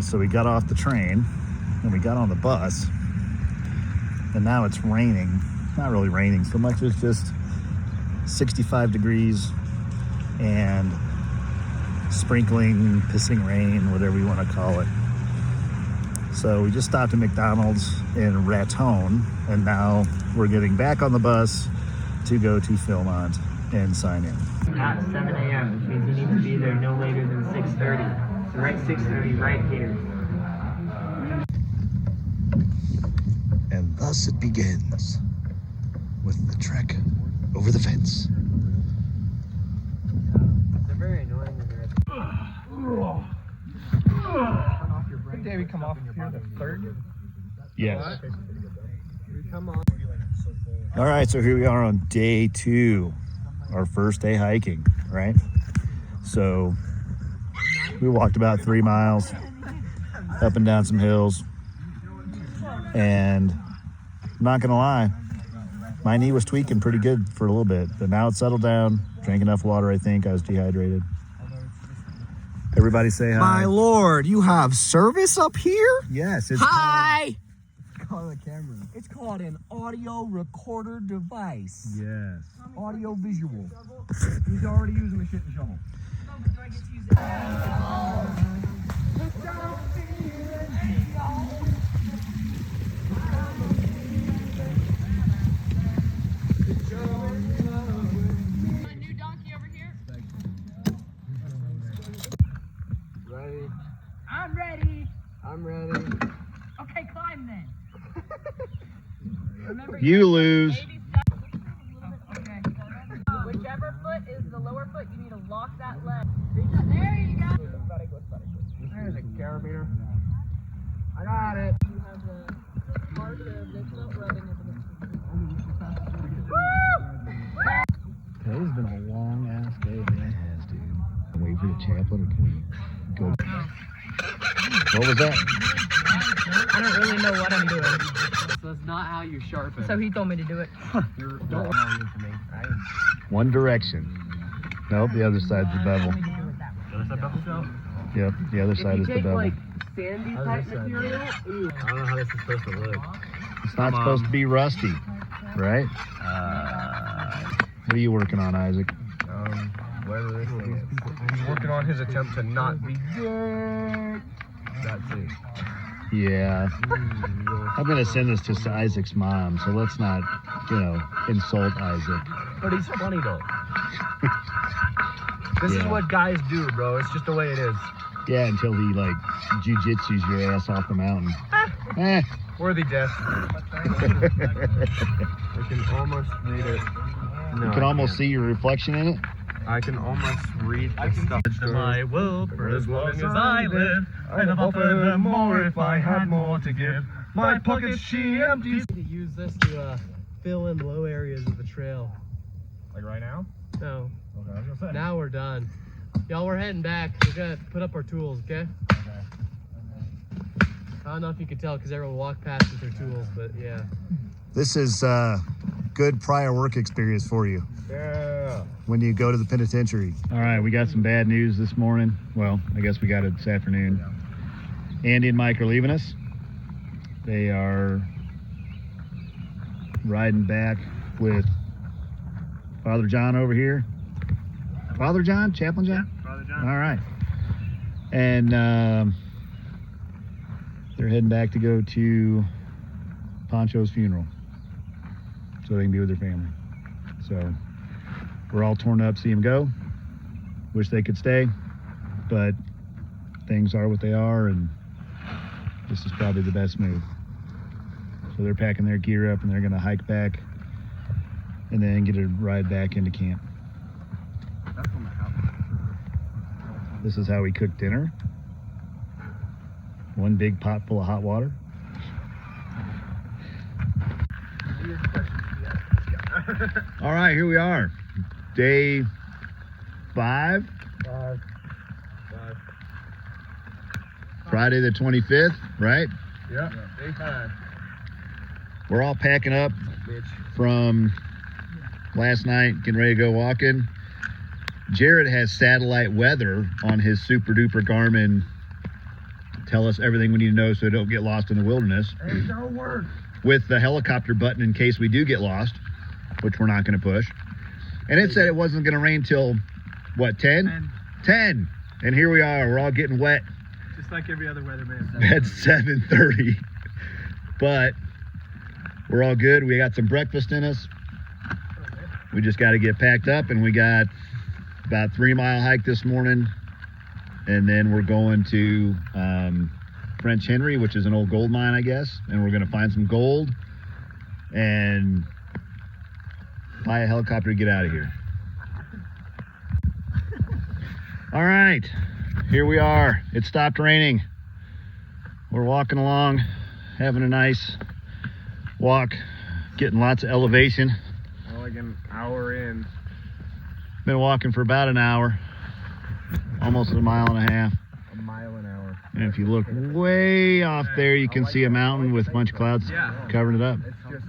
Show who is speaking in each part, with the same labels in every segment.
Speaker 1: so we got off the train and we got on the bus, and now it's raining. Not really raining so much, it's just 65 degrees and sprinkling, pissing rain, whatever you want to call it. So we just stopped at McDonald's in Raton, and now we're getting back on the bus to go to Philmont and sign in.
Speaker 2: At 7 a.m., which means you need to be there no later than 6:30. So right 6:30 right here.
Speaker 1: And thus it begins with the trek over the fence.
Speaker 2: They're very annoying when you're at
Speaker 3: Did Davey come off here the 3rd?
Speaker 1: Yes.
Speaker 2: Come on.
Speaker 1: All right, so here we are on day 2, our first day hiking, right? So we walked about 3 miles up and down some hills, and I'm not gonna lie, my knee was tweaking pretty good for a little bit, but now it's settled down. Drank enough water, I think. I was dehydrated. Everybody say hi.
Speaker 3: My lord, you have service up here?
Speaker 1: Yes, it's
Speaker 3: Hi! Call the camera. It's called an audio recorder device.
Speaker 1: Yes.
Speaker 3: Audio visual. He's already using the shit and shovel.
Speaker 2: Ready?
Speaker 4: I'm ready.
Speaker 2: I'm ready.
Speaker 4: Okay, climb then. Remember,
Speaker 1: You lose.
Speaker 4: baby okay. Whichever foot is the lower foot, you need to lock that leg. There you go.
Speaker 2: There's a carabiner. I got it.
Speaker 4: You have the part of this not rubbing into
Speaker 1: Today's been a long ass day. It has, dude. I'm waiting for the chaplain, or can we go? What was that?
Speaker 4: I don't really know what I'm doing.
Speaker 2: That's not how you sharpen.
Speaker 4: So he told me to do it.
Speaker 2: You're don't lie to me.
Speaker 1: One direction. Nope, the other side's the bevel. Yep, the other side is the bevel.
Speaker 2: Like sandy type material. Ooh. I don't know how this is supposed to look.
Speaker 1: It's not supposed to be rusty, right? What are you working on, Isaac?
Speaker 3: Whatever this thing is. He's working on his attempt to not be gay. That's it.
Speaker 1: Yeah. I'm gonna send this to Isaac's mom, so let's not, insult Isaac.
Speaker 3: But he's funny though. This is what guys do, bro. It's just the way it is.
Speaker 1: Yeah, until he jujitsus your ass off the mountain.
Speaker 3: Worthy death.
Speaker 2: I can almost read it. No,
Speaker 1: You can almost see your reflection in it.
Speaker 2: I can almost read the stuff.
Speaker 3: My will for as long as I live. I'd have offered her more if I had more to give. My pockets she empties.
Speaker 2: To use this to fill in low areas of the trail.
Speaker 3: Like right now?
Speaker 2: No.
Speaker 3: Okay, I was gonna say.
Speaker 2: Now we're done. Y'all, we're heading back. We're gonna put up our tools, okay?
Speaker 3: Okay.
Speaker 2: I don't know if you can tell because everyone walked past with their tools, but yeah.
Speaker 1: This is good prior work experience for you.
Speaker 3: Yeah.
Speaker 1: When you go to the penitentiary. All right, we got some bad news this morning. Well, I guess we got it this afternoon. Andy and Mike are leaving us. They are riding back with Father John over here. Father John? Chaplain John?
Speaker 3: Yeah, Father John.
Speaker 1: All right. And they're heading back to go to Poncho's funeral so they can be with their family. So we're all torn up, see him go. Wish they could stay, but things are what they are, and this is probably the best move. So they're packing their gear up and they're gonna hike back and then get a ride back into camp.
Speaker 3: That's on my house.
Speaker 1: This is how we cook dinner. One big pot full of hot water. All right, here we are. Day 5. Friday the 25th, right?
Speaker 3: Yep. Day 5.
Speaker 1: We're all packing up
Speaker 3: Bitch.
Speaker 1: from last night, getting ready to go walking. Jared has satellite weather on his super duper Garmin tell us everything we need to know so we don't get lost in the wilderness.
Speaker 3: Hey, don't work.
Speaker 1: With the helicopter button in case we do get lost, which we're not going to push. And it said it wasn't going to rain till, what, 10? 10. And here we are. We're all getting wet
Speaker 3: Just like every other weatherman.
Speaker 1: at 7:30. But we're all good. We got some breakfast in us. We just got to get packed up, and we got about 3-mile hike this morning. And then we're going to French Henry, which is an old gold mine, I guess. And we're going to find some gold and buy a helicopter to get out of here. All right, here we are. It stopped raining. We're walking along, having a nice walk, getting lots of elevation.
Speaker 3: We're like an hour in.
Speaker 1: Been walking for about an hour, almost 1.5 miles.
Speaker 3: A mile an hour.
Speaker 1: And if you look way off there, you can see a mountain with a bunch of clouds covering it up.
Speaker 3: It's just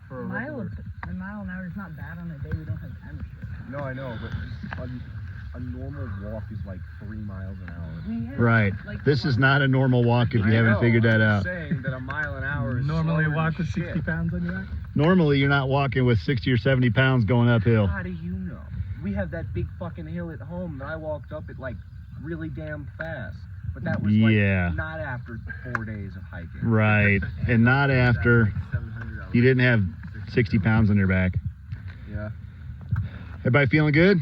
Speaker 3: for
Speaker 4: A mile an hour is not bad on a day we don't have time to shoot.
Speaker 3: No, I know, but a normal walk is like 3 miles an hour.
Speaker 4: We had,
Speaker 1: Right.
Speaker 4: like,
Speaker 1: This is not a normal walk if you
Speaker 3: I
Speaker 1: haven't
Speaker 3: know,
Speaker 1: figured that
Speaker 3: I'm
Speaker 1: out.
Speaker 3: saying that a mile an hour is
Speaker 5: Normally
Speaker 3: slower
Speaker 5: walk
Speaker 3: than
Speaker 5: with 60
Speaker 3: shit.
Speaker 5: pounds on your back.
Speaker 1: Normally, you're not walking with 60 or 70 pounds going uphill.
Speaker 3: How do you know? We have that big fucking hill at home that I walked up it like really damn fast. But that was like
Speaker 1: Yeah.
Speaker 3: not after 4 days of hiking.
Speaker 1: Right. And not after you didn't have 60 pounds on your back.
Speaker 3: Yeah.
Speaker 1: Everybody feeling good?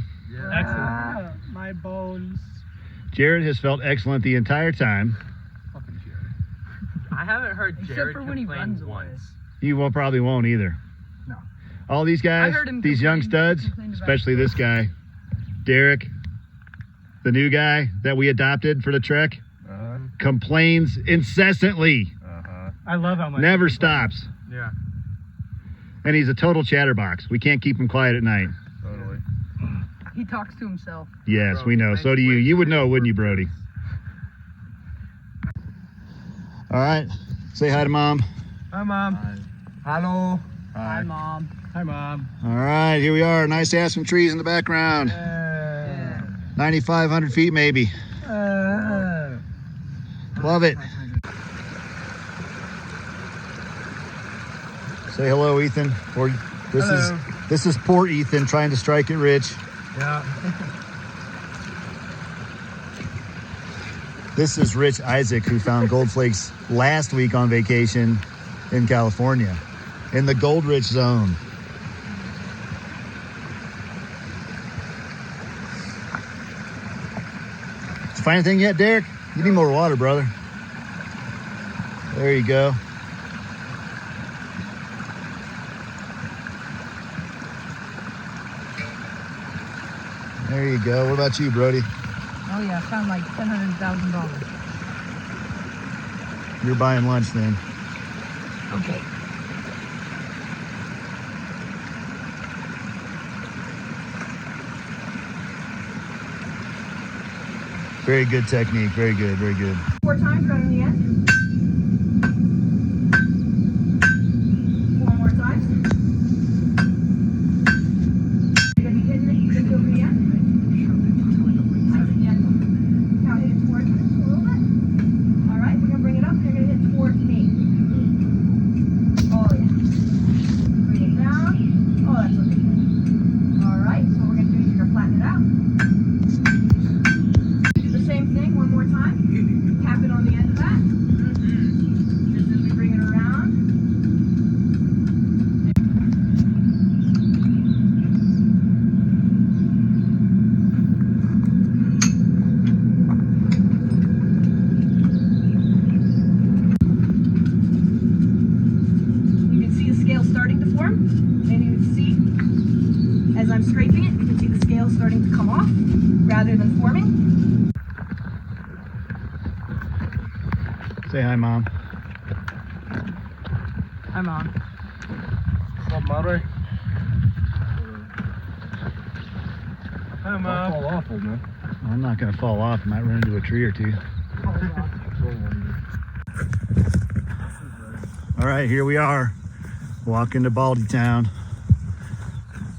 Speaker 5: Excellent.
Speaker 3: My bones.
Speaker 1: Jared has felt excellent the entire time.
Speaker 3: Fucking Jared.
Speaker 2: I haven't heard
Speaker 4: Except
Speaker 2: Jared
Speaker 4: for when he
Speaker 2: complain
Speaker 4: runs away.
Speaker 2: once.
Speaker 1: You probably won't either.
Speaker 5: No.
Speaker 1: All these guys,
Speaker 4: I heard him
Speaker 1: these young
Speaker 4: complain-
Speaker 1: studs,
Speaker 4: he complained about
Speaker 1: especially this guy, Derek, the new guy that we adopted for the trek, complains incessantly,
Speaker 5: I love how much.
Speaker 1: never stops.
Speaker 3: Yeah.
Speaker 1: And he's a total chatterbox. We can't keep him quiet at night.
Speaker 3: Totally.
Speaker 4: He talks to himself.
Speaker 1: Yes,
Speaker 3: Bro,
Speaker 1: we know.
Speaker 3: makes
Speaker 1: So do you.
Speaker 3: way
Speaker 1: You would
Speaker 3: too
Speaker 1: know,
Speaker 3: many
Speaker 1: wouldn't you,
Speaker 3: purposes.
Speaker 1: Brody? All right. Say hi to Mom.
Speaker 3: Hi, Mom. Hello.
Speaker 4: Hi, Mom.
Speaker 5: Hi, Mom.
Speaker 1: All right, here we are. Nice to have some trees in the background. 9,500 feet maybe. Love it. Say hello, Ethan. Or this is poor Ethan trying to strike it rich.
Speaker 5: Yeah.
Speaker 1: This is Rich Isaac, who found gold flakes last week on vacation in California, in the Gold Rich Zone. Did you find anything yet, Derek? You need more water, brother. There you go. There you go. What about you, Brody?
Speaker 4: Oh yeah, I found like $700,000.
Speaker 1: You're buying lunch then.
Speaker 4: Okay.
Speaker 1: Very good technique. Very good. Very good.
Speaker 4: 4 times right on the end. 4 more times. You're gonna be hitting it just over the end. Now hit it towards me just a little bit. All right, we're gonna bring it up. You're gonna hit towards me. Oh yeah. Bring it down. Oh, that's looking good. All right, so what we're gonna do is you're gonna flatten it out. Do the same thing one more time. Tap it on the end of that. Just as we bring it around. You can see the scale starting to form, and you can see, as I'm scraping it, you can see the scale starting to come off rather than forming.
Speaker 1: Say hi, Mom.
Speaker 4: Hi, Mom.
Speaker 3: What's up, Mother?
Speaker 5: Hi,
Speaker 3: Don't
Speaker 5: Mom.
Speaker 3: fall off, old man.
Speaker 1: I'm not going to fall off. I might run into a tree or two. All right, here we are, walking to Baldy Town,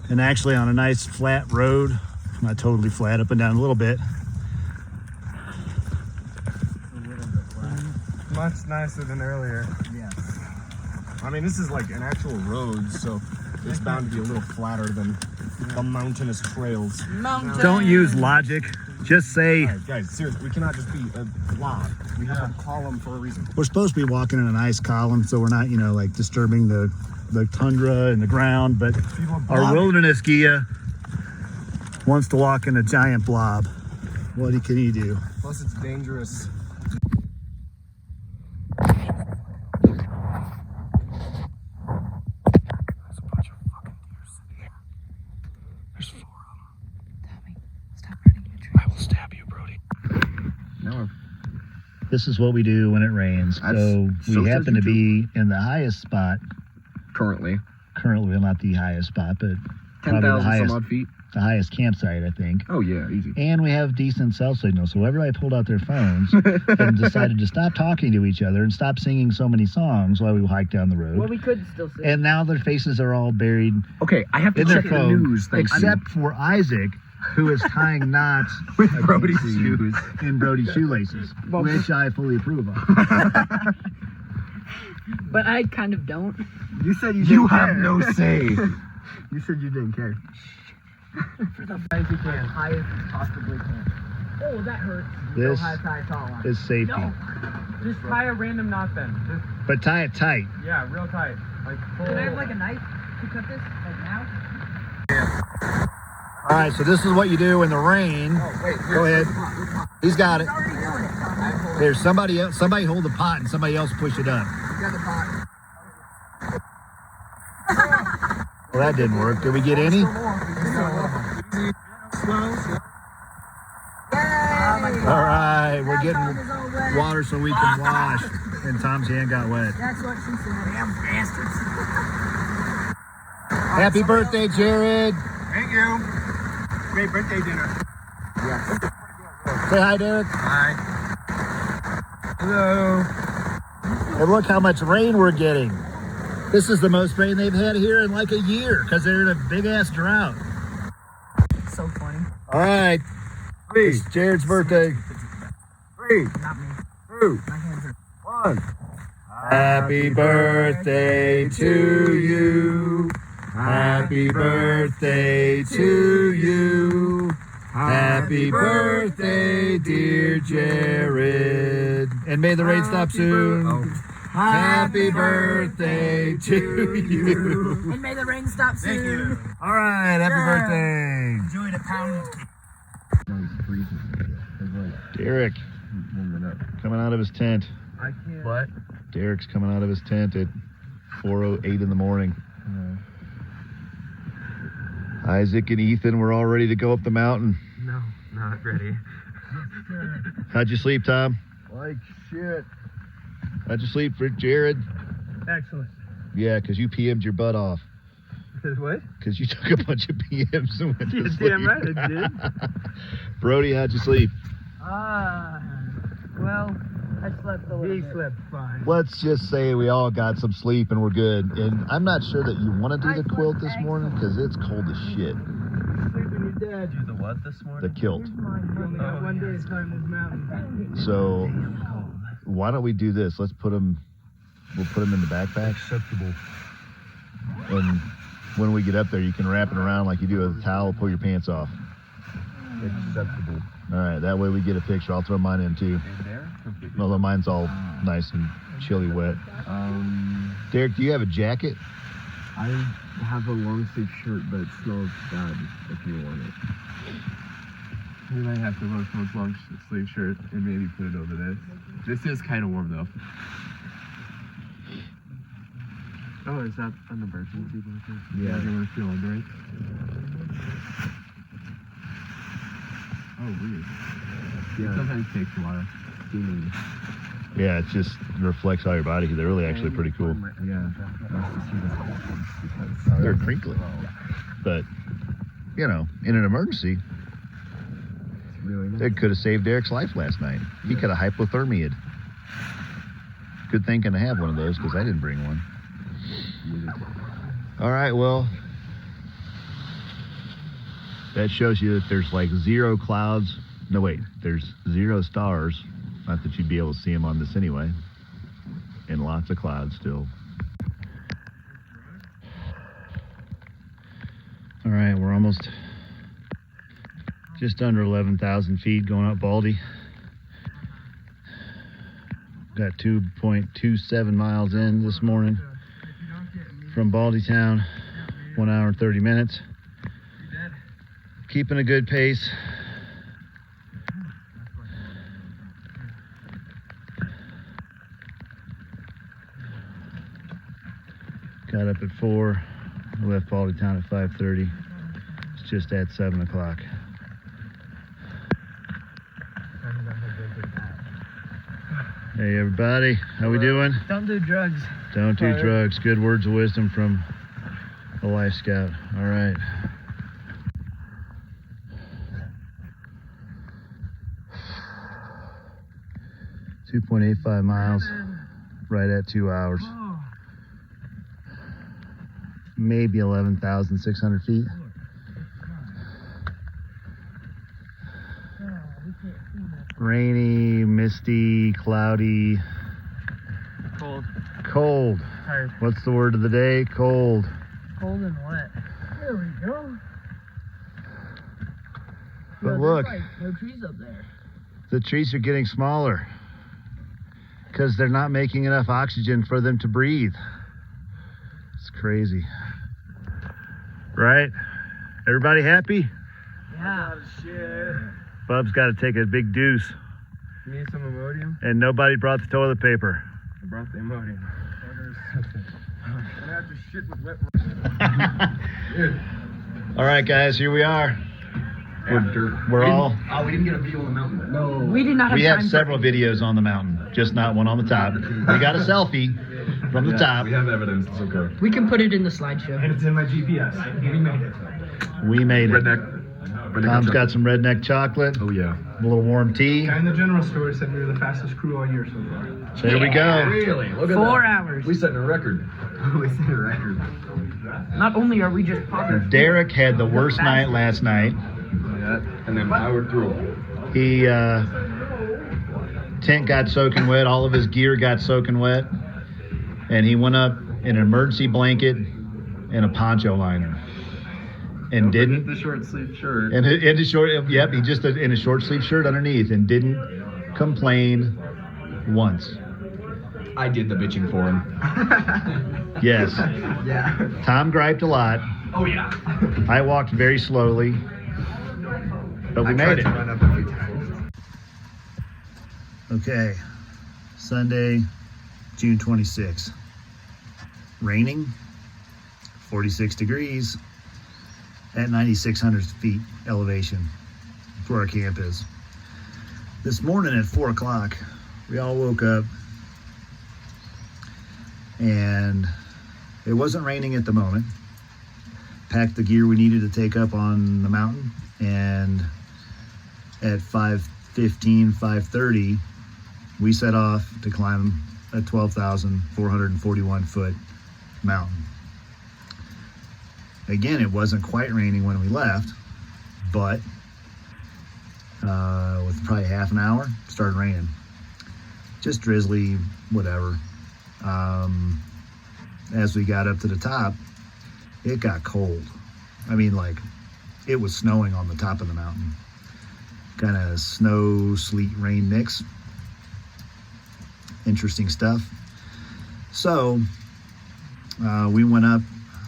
Speaker 1: and actually on a nice flat road. Not totally flat, up and down a little bit.
Speaker 3: Much nicer than earlier.
Speaker 1: Yeah.
Speaker 3: I mean, this is like an actual road, so it's bound to be a little flatter than the mountainous trails.
Speaker 4: Mountain.
Speaker 1: Don't use logic. Just say
Speaker 3: All right, guys, seriously, we cannot just be a blob. We have a column for a reason.
Speaker 1: we're supposed to be walking in an ice column, so we're not, like disturbing the tundra and the ground. But our wilderness guia wants to walk in a giant blob. What can he do?
Speaker 3: Plus, it's dangerous.
Speaker 1: This is what we do when it rains. So we happen to be in the highest spot.
Speaker 3: Currently.
Speaker 1: Currently, well, not the highest spot, but probably
Speaker 3: 10,000 some odd feet.
Speaker 1: the highest campsite, I think.
Speaker 3: Oh, yeah, easy.
Speaker 1: And we have decent cell signal. So everybody pulled out their phones and decided to stop talking to each other and stop singing so many songs while we hiked down the road.
Speaker 4: Well, we could still see.
Speaker 1: And now their faces are all buried
Speaker 3: Okay, I have to
Speaker 1: in their
Speaker 3: check the
Speaker 1: phone,
Speaker 3: news.
Speaker 1: except for Isaac, who is tying knots
Speaker 3: with
Speaker 1: I can't
Speaker 3: Brody's
Speaker 1: see,
Speaker 3: shoes.
Speaker 1: in Brody's shoelaces, which I fully approve of.
Speaker 4: But I kind of don't.
Speaker 1: You said
Speaker 3: You have no say.
Speaker 1: You said you didn't care.
Speaker 4: For the best you can. High as you possibly can. Oh, that hurts.
Speaker 1: This
Speaker 4: tie a tall line.
Speaker 1: is safety.
Speaker 4: No.
Speaker 5: Just tie a random knot then. Just,
Speaker 1: But tie it tight.
Speaker 5: yeah, real tight. Like full.
Speaker 4: Can I have like a knife to cut this? Like now?
Speaker 1: All right, so this is what you do in the rain. Go ahead. He's got it.
Speaker 4: Already doing it.
Speaker 1: There's somebody else. Somebody hold the pot and somebody else push it up.
Speaker 4: Got the pot.
Speaker 1: Well, that didn't work. Did we get any?
Speaker 4: Yay!
Speaker 1: All right, we're
Speaker 4: That
Speaker 1: getting
Speaker 4: phone is all wet.
Speaker 1: water so we can wash. And Tom's hand got wet.
Speaker 4: That's what she said. Damn bastards.
Speaker 1: Happy birthday, Jared.
Speaker 3: Thank you. Great birthday dinner.
Speaker 1: Say hi, Derek.
Speaker 3: Hi. Hello.
Speaker 1: And look how much rain we're getting. This is the most rain they've had here in like a year because they're in a big ass drought.
Speaker 4: So funny.
Speaker 1: All right. It's Jared's birthday.
Speaker 3: 3,
Speaker 4: Not me.
Speaker 3: 2,
Speaker 4: My hands are.
Speaker 3: 1.
Speaker 1: Happy birthday to you. Happy birthday to you. Happy birthday, dear Jared. And may the rain stop soon. Happy birthday to you.
Speaker 4: And may the rain stop soon.
Speaker 3: Thank you.
Speaker 1: All right, happy birthday.
Speaker 4: Enjoy the pound.
Speaker 1: Derek coming out of his tent.
Speaker 3: I can't. What?
Speaker 1: Derek's coming out of his tent at 4:08 in the morning. Isaac and Ethan were all ready to go up the mountain.
Speaker 5: No, not ready.
Speaker 1: How'd you sleep, Tom?
Speaker 3: Like shit.
Speaker 1: How'd you sleep for Jared?
Speaker 5: Excellent.
Speaker 1: Yeah, because you PM'd your butt off.
Speaker 5: What?
Speaker 1: Because you took a bunch of PMs and went to
Speaker 5: You're
Speaker 1: sleep.
Speaker 5: damn right I did.
Speaker 1: Brody, how'd you sleep?
Speaker 4: Well, I slept a little
Speaker 5: He
Speaker 4: bit.
Speaker 5: slept fine.
Speaker 1: Let's just say we all got some sleep and we're good. And I'm not sure that you want to do the quilt this morning because it's cold as shit.
Speaker 5: Sleeping your dad. Do the what this
Speaker 1: The
Speaker 5: morning?
Speaker 1: kilt.
Speaker 4: Here's mine.
Speaker 5: You only got 1 day's time this mountain.
Speaker 1: So why don't we do this? Let's put them. We'll put them in the backpack.
Speaker 3: Acceptable.
Speaker 1: And when we get up there, you can wrap it around like you do with a towel. Pull your pants off.
Speaker 3: Acceptable.
Speaker 1: All right. That way we get a picture. I'll throw mine in too. Although mine's all nice and chilly wet. Derek, do you have a jacket?
Speaker 3: I have a long sleeve shirt, but it smells bad if you want it.
Speaker 6: We might have to load someone's long sleeve shirt and maybe put it over this. This is kind of warm though. Oh, is that an emergency blanket?
Speaker 3: Yeah.
Speaker 6: You want to feel under it? Oh, weird. It
Speaker 3: Yeah.
Speaker 6: sometimes takes a while.
Speaker 3: Steaming.
Speaker 1: Yeah, it just reflects all your body. They're really actually pretty cool.
Speaker 3: Yeah.
Speaker 1: They're crinkly. But, you know, in an emergency,
Speaker 3: It's really nice.
Speaker 1: it could have saved Derek's life last night. He could have hypothermiaed. Good thinking to have one of those because I didn't bring one. All right, well, that shows you that there's like 0 clouds. No, wait, there's 0 stars. Not that you'd be able to see them on this anyway. and lots of clouds still. All right, we're almost just under 11,000 feet going up Baldy. Got 2.27 miles in this morning from Baldy Town, 1 hour and 30 minutes. Keeping a good pace. Got up at 4, left Baldy Town at 5:30. It's just at 7 o'clock. Hey everybody, how we doing?
Speaker 5: Don't do drugs.
Speaker 1: Don't do drugs. Good words of wisdom from a Life Scout. All right. .85 miles, right at 2 hours. Maybe 11,600 feet. Rainy, misty, cloudy.
Speaker 5: Cold.
Speaker 1: Cold.
Speaker 5: Tired.
Speaker 1: What's the word of the day? Cold.
Speaker 5: Cold and wet. There we go.
Speaker 1: But look,
Speaker 5: There's like no trees up there.
Speaker 1: the trees are getting smaller because they're not making enough oxygen for them to breathe. It's crazy. Right? Everybody happy?
Speaker 5: Yeah.
Speaker 1: Bub's got to take a big deuce,
Speaker 6: You need some Imodium?
Speaker 1: and nobody brought the toilet paper.
Speaker 6: I brought the Imodium.
Speaker 3: I have to shit with wet.
Speaker 1: All right, guys, here we are. We're all.
Speaker 3: Oh, we didn't get a view on the mountain. No.
Speaker 4: We did not have
Speaker 1: We have
Speaker 4: time
Speaker 1: several videos on the mountain, just not one on the top. We got a selfie from the top.
Speaker 3: We have evidence. It's okay.
Speaker 4: We can put it in the slideshow.
Speaker 3: And it's in my GPS. We made it.
Speaker 1: We made it.
Speaker 3: Redneck.
Speaker 1: Tom's got some redneck chocolate,
Speaker 3: Oh yeah.
Speaker 1: a little warm tea.
Speaker 5: Guy in the general store said we were the fastest crew all year so far.
Speaker 1: There we go.
Speaker 3: Really? Look at
Speaker 4: 4
Speaker 3: that.
Speaker 4: hours.
Speaker 3: We setting a record. We set a record.
Speaker 4: Not only are we just popular.
Speaker 1: Derek had the worst night last night.
Speaker 3: And then powered through.
Speaker 1: He tent got soaking wet, all of his gear got soaking wet, and he went up in an emergency blanket and a poncho liner, and didn't.
Speaker 6: The short sleeve shirt.
Speaker 1: And in his short, yep, he just in a short sleeve shirt underneath, and didn't complain once.
Speaker 3: I did the bitching for him.
Speaker 1: Yes,
Speaker 3: Yeah.
Speaker 1: Tom griped a lot.
Speaker 3: Oh yeah.
Speaker 1: I walked very slowly, but we made it.
Speaker 3: Run up a few times.
Speaker 1: Okay, Sunday, June 26th. Raining, 46 degrees at 9,600 feet elevation. That's where our camp is. This morning at 4 o'clock, we all woke up and it wasn't raining at the moment. Packed the gear we needed to take up on the mountain, and at 5:15, 5:30, we set off to climb a 12,441 foot mountain. Again, it wasn't quite raining when we left, but with probably half an hour, it started raining. Just drizzly, whatever. As we got up to the top, it got cold. I mean, like, it was snowing on the top of the mountain. Kind of snow, sleet, rain mix. Interesting stuff. So we went up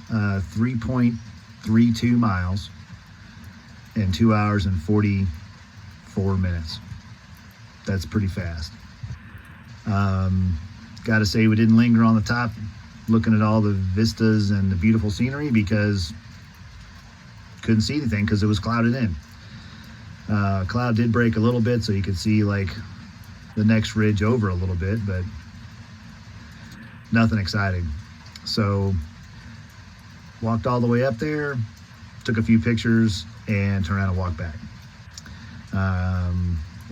Speaker 1: 3.32 miles in 2 hours and 44 minutes. That's pretty fast. Got to say, we didn't linger on the top looking at all the vistas and the beautiful scenery because couldn't see anything because it was clouded in. Cloud did break a little bit, so you could see like the next ridge over a little bit, but nothing exciting. So walked all the way up there, took a few pictures, and turned around and walked back.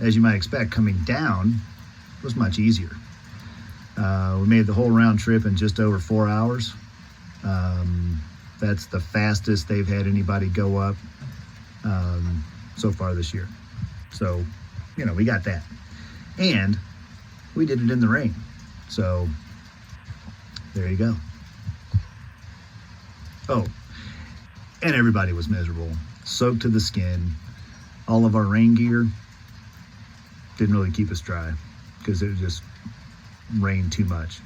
Speaker 1: As you might expect, coming down was much easier. We made the whole round trip in just over 4 hours. That's the fastest they've had anybody go up so far this year. So, you know, we got that. And we did it in the rain. So there you go. Oh, and everybody was miserable, soaked to the skin. All of our rain gear didn't really keep us dry because it just rained too much.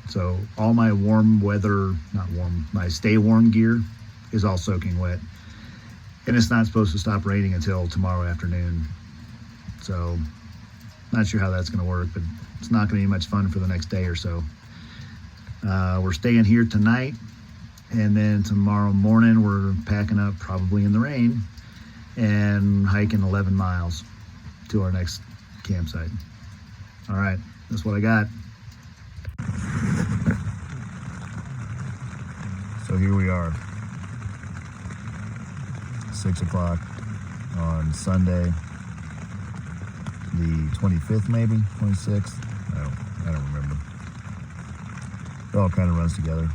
Speaker 1: So all my warm weather, not warm, my stay warm gear is all soaking wet. And it's not supposed to stop raining until tomorrow afternoon. So not sure how that's going to work, but it's not going to be much fun for the next day or so. We're staying here tonight, and then tomorrow morning we're packing up, probably in the rain, and hiking 11 miles to our next campsite. All right, that's what I got. So here we are, 6 o'clock on Sunday, the 25th, maybe 26th. I don't remember. It all kind of runs together.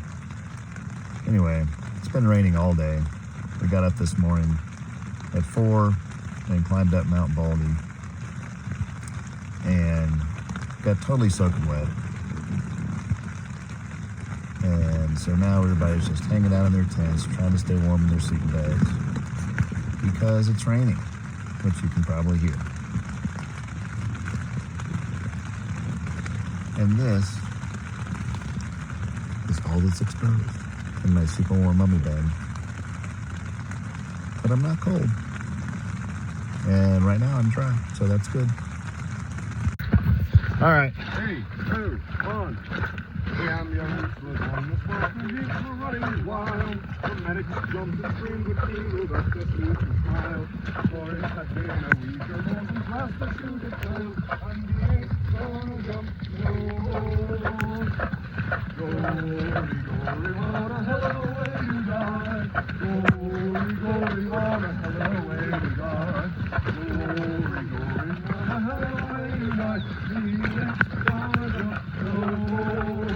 Speaker 1: Anyway, it's been raining all day. We got up this morning at 4 and climbed up Mount Baldy and got totally soaking wet. And so now everybody's just hanging out in their tents, trying to stay warm in their sleeping bags because it's raining, which you can probably hear. And this is all that's exposed in my super warm mummy bag. But I'm not cold. And right now I'm dry, so that's good. All right.
Speaker 3: 3, 2, 1. I am young, useless on the spot, and he's running wild. The medics jumped and screamed with fear, but the police smiled. For it had been a week or more since last the shooter failed, and he ain't gonna jump no more. Glory, glory, what a hell of a way to die. Glory, glory, what a hell of a way to die. Glory, glory, what a hell of a way to die. He ain't gonna jump no more.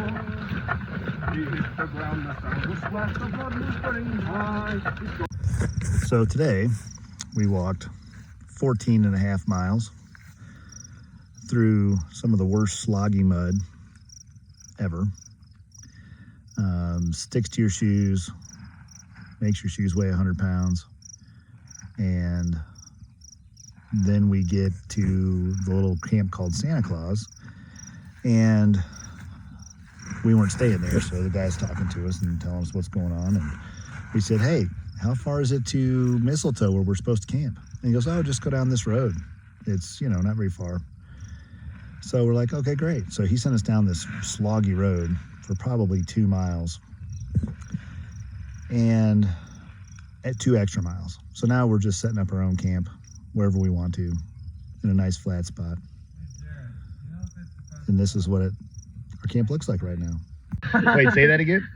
Speaker 3: He hit the ground, the sound was splash, the blood was burning high.
Speaker 1: So today we walked 14 and a half miles through some of the worst sloggy mud ever. Sticks to your shoes, makes your shoes weigh 100 pounds. And then we get to the little camp called Santa Claus, and we weren't staying there, so the guy's talking to us and telling us what's going on. And we said, hey, how far is it to Mistletoe where we're supposed to camp? And he goes, oh, just go down this road. It's, not very far. So we're like, okay, great. So he sent us down this sloggy road for probably 2 miles and at 2 extra miles. So now we're just setting up our own camp wherever we want to in a nice flat spot. And this is what our camp looks like right now. Wait, say that again?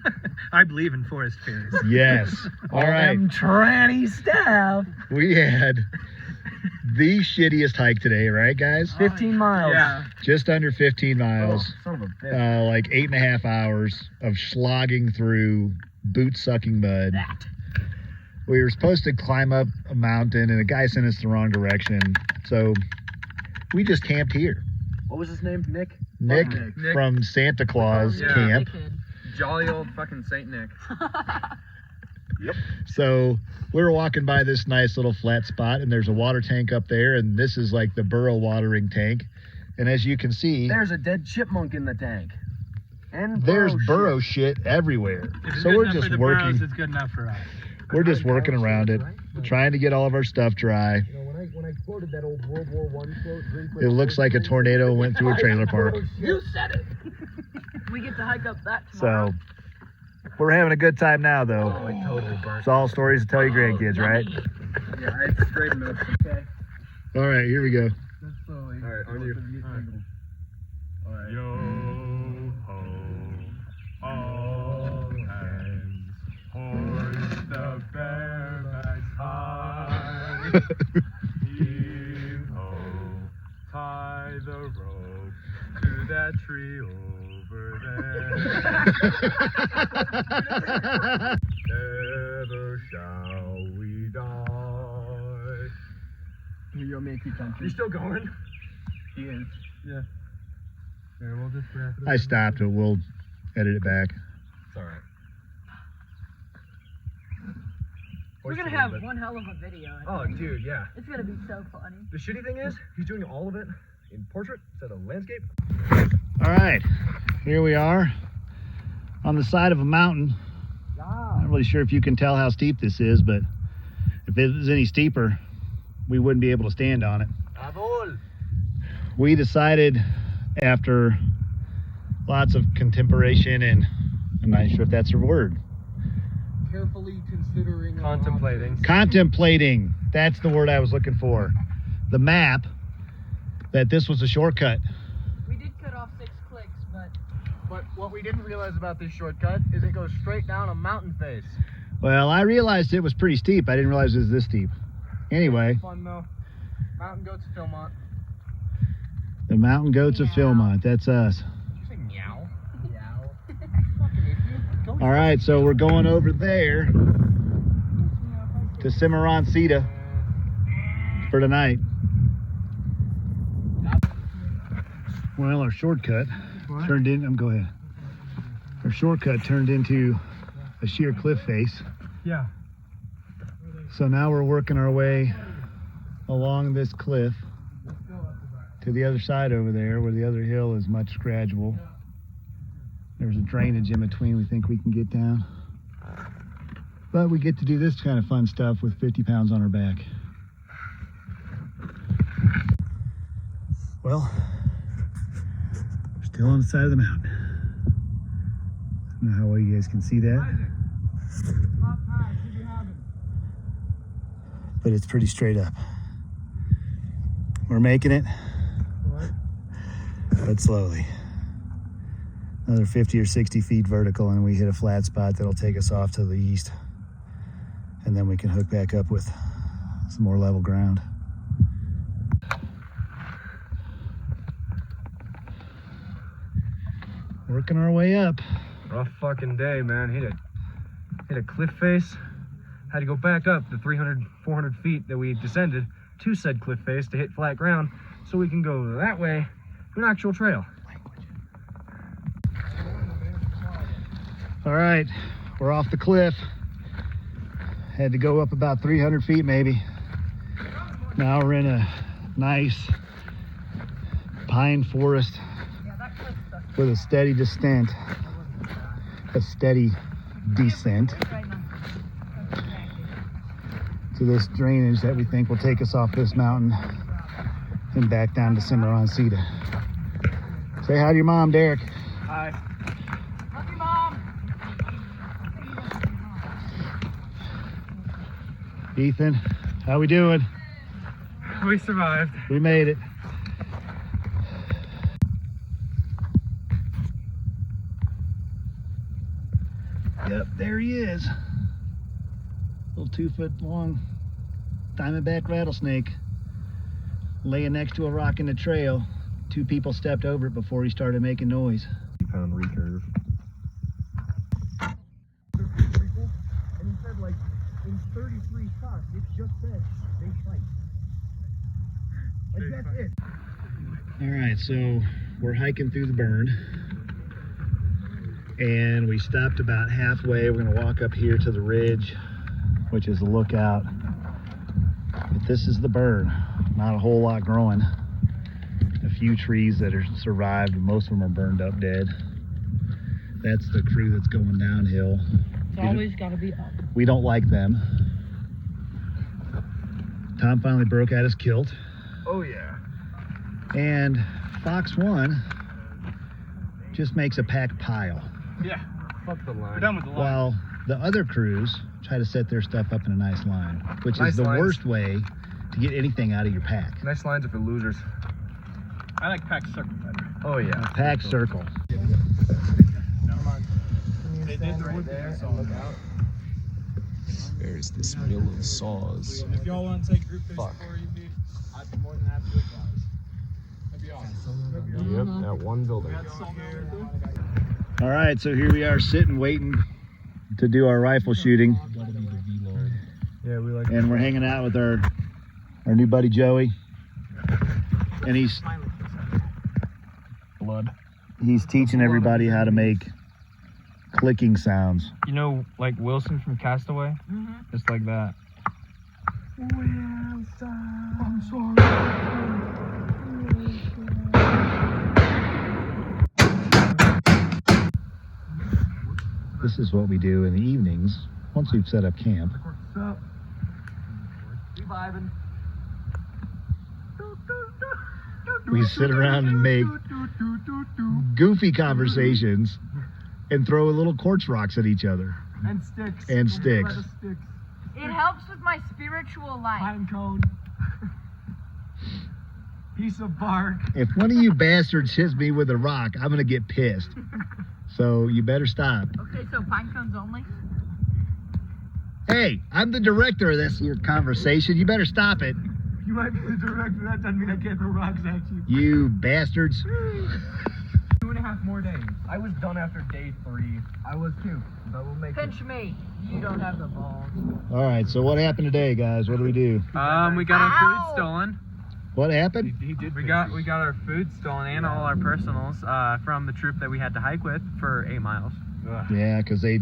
Speaker 2: I believe in forest fairs.
Speaker 1: Yes. All right.
Speaker 2: Them tranny stuff.
Speaker 1: We had the shittiest hike today, right, guys?
Speaker 2: 15 miles. Yeah.
Speaker 1: Just under 15 miles.
Speaker 2: Son of a bitch.
Speaker 1: Like 8.5 hours of slogging through boot-sucking mud. We were supposed to climb up a mountain, and a guy sent us the wrong direction. So we just camped here.
Speaker 6: What was his name? Nick?
Speaker 1: Nick from Santa Claus camp.
Speaker 6: Jolly old fucking Saint Nick.
Speaker 3: Yep.
Speaker 1: So we were walking by this nice little flat spot, and there's a water tank up there, and this is like the burrow watering tank. And as you can see,
Speaker 6: There's a dead chipmunk in the tank. And
Speaker 1: there's burrow shit everywhere. So we're just working.
Speaker 2: It's good enough for us.
Speaker 1: We're just working around it, trying to get all of our stuff dry.
Speaker 6: When I quoted that old World War I quote,
Speaker 1: It looks like a tornado went through a trailer park.
Speaker 6: You said it.
Speaker 4: We get to hike up that tomorrow.
Speaker 1: So we're having a good time now, though.
Speaker 6: Oh, it totally burnt.
Speaker 1: It's all stories to tell your grandkids, right?
Speaker 6: Yeah, it's straight up. Okay.
Speaker 1: All right, here we go.
Speaker 3: Alright, on you.
Speaker 6: Alright.
Speaker 3: Yo ho, all hands, hoist the bear bags high. Heave ho, tie the rope to that tree over there. Never shall we die.
Speaker 6: You're making country.
Speaker 3: You still going?
Speaker 6: He is.
Speaker 3: Yeah. Here, we'll just wrap it up.
Speaker 1: I stopped it. We'll edit it back.
Speaker 3: It's alright.
Speaker 5: We're gonna have one hell of a video.
Speaker 3: Oh, dude, yeah.
Speaker 5: It's gonna be so funny.
Speaker 3: The shitty thing is, he's doing all of it in portrait instead of landscape.
Speaker 1: All right, here we are on the side of a mountain. Not really sure if you can tell how steep this is, but if it was any steeper, we wouldn't be able to stand on it. We decided after lots of contemplation, and I'm not sure if that's a word.
Speaker 6: Carefully considering.
Speaker 1: Contemplating, that's the word I was looking for. The map, that this was a shortcut.
Speaker 5: We did cut off 6 clicks,
Speaker 6: But what we didn't realize about this shortcut is it goes straight down a mountain face.
Speaker 1: Well, I realized it was pretty steep. I didn't realize it was this steep. Anyway,
Speaker 6: Fun though. Mountain goats of Philmont.
Speaker 1: the mountain goats of Philmont, that's us.
Speaker 6: Did you say meow? Meow.
Speaker 1: All right, so we're going over there to Cimarron Cedar for tonight. Well, our shortcut turned in, go ahead. Our shortcut turned into a sheer cliff face.
Speaker 3: Yeah.
Speaker 1: So now we're working our way along this cliff to the other side over there where the other hill is much gradual. There's a drainage in between we think we can get down. But we get to do this kind of fun stuff with 50 pounds on our back. Well, we're still on the side of the mountain. I don't know how well you guys can see that. But it's pretty straight up. We're making it, but slowly. Another 50 or 60 feet vertical and we hit a flat spot that'll take us off to the east. And then we can hook back up with some more level ground. Working our way up.
Speaker 3: Rough fucking day, man. Hit a cliff face. Had to go back up the 300, 400 feet that we descended to said cliff face to hit flat ground so we can go that way to an actual trail.
Speaker 1: All right, we're off the cliff. Had to go up about 300 feet maybe. Now we're in a nice pine forest with a steady descent. A steady descent to this drainage that we think will take us off this mountain and back down to Cimarron Cedar. Say hi to your mom, Derek.
Speaker 3: Hi.
Speaker 5: love you, Mom.
Speaker 1: Ethan, how we doing?
Speaker 3: We survived.
Speaker 1: We made it. Yep, there he is. Little 2 foot long diamondback rattlesnake laying next to a rock in the trail. 2 people stepped over it before he started making noise.
Speaker 3: 50-pound recurve.
Speaker 6: And he said, like, in 33 shots, it just said they fight. Like, that's it.
Speaker 1: All right, so we're hiking through the burn and we stopped about halfway. We're gonna walk up here to the ridge, which is a lookout. But this is the burn. Not a whole lot growing. A few trees that are survived, but most of them are burned up dead. That's the crew that's going downhill.
Speaker 5: It's always gotta be up.
Speaker 1: We don't like them. Tom finally broke out his kilt.
Speaker 3: Oh yeah.
Speaker 1: And Fox 1 just makes a pack pile.
Speaker 3: Yeah. Fuck the line.
Speaker 6: We're done with the line.
Speaker 1: While the other crews try to set their stuff up in a nice line, which
Speaker 3: Nice
Speaker 1: is the
Speaker 3: lines.
Speaker 1: worst way to get anything out of your pack.
Speaker 3: Nice lines are for losers.
Speaker 6: I like pack circle better.
Speaker 3: Oh yeah.
Speaker 1: A pack circle.
Speaker 6: They did right there. Look out.
Speaker 7: There's this mill of saws.
Speaker 6: If y'all want to take group fish
Speaker 7: Fuck.
Speaker 6: before EP, I'd be more than happy to advise. That'd be awesome.
Speaker 3: Yep, at one building.
Speaker 1: All right, so here we are sitting, waiting to do our rifle shooting.
Speaker 3: Yeah, we like.
Speaker 1: And we're hanging out with our new buddy Joey. And he's
Speaker 3: blood.
Speaker 1: he's teaching everybody how to make clicking sounds.
Speaker 8: You know, like Wilson from Castaway?
Speaker 5: Mm-hmm.
Speaker 8: Just like that.
Speaker 3: I'm
Speaker 1: This is what we do in the evenings once we've set up camp.
Speaker 3: What's up? We vibing.
Speaker 1: We sit around and make goofy conversations and throw little quartz rocks at each other.
Speaker 3: And sticks.
Speaker 1: And sticks.
Speaker 5: It helps with my spiritual life.
Speaker 3: Pine cone. Piece of bark.
Speaker 1: If one of you bastards hits me with a rock, I'm gonna get pissed. So you better stop.
Speaker 5: Okay, so pine cones only?
Speaker 1: Hey, I'm the director of this here conversation. You better stop it.
Speaker 3: You might be the director. That doesn't mean I can't throw rocks at you.
Speaker 1: You bastards.
Speaker 3: 2.5 more days. I was done after day 3. I was too. But we'll make
Speaker 5: Pinch me. You don't have the balls.
Speaker 1: All right, so what happened today, guys? What do we do?
Speaker 8: We got our food stolen.
Speaker 1: What happened?
Speaker 3: He did.
Speaker 8: We got our food stolen and all our personals from the troop that we had to hike with for 8 miles.
Speaker 1: Yeah, because they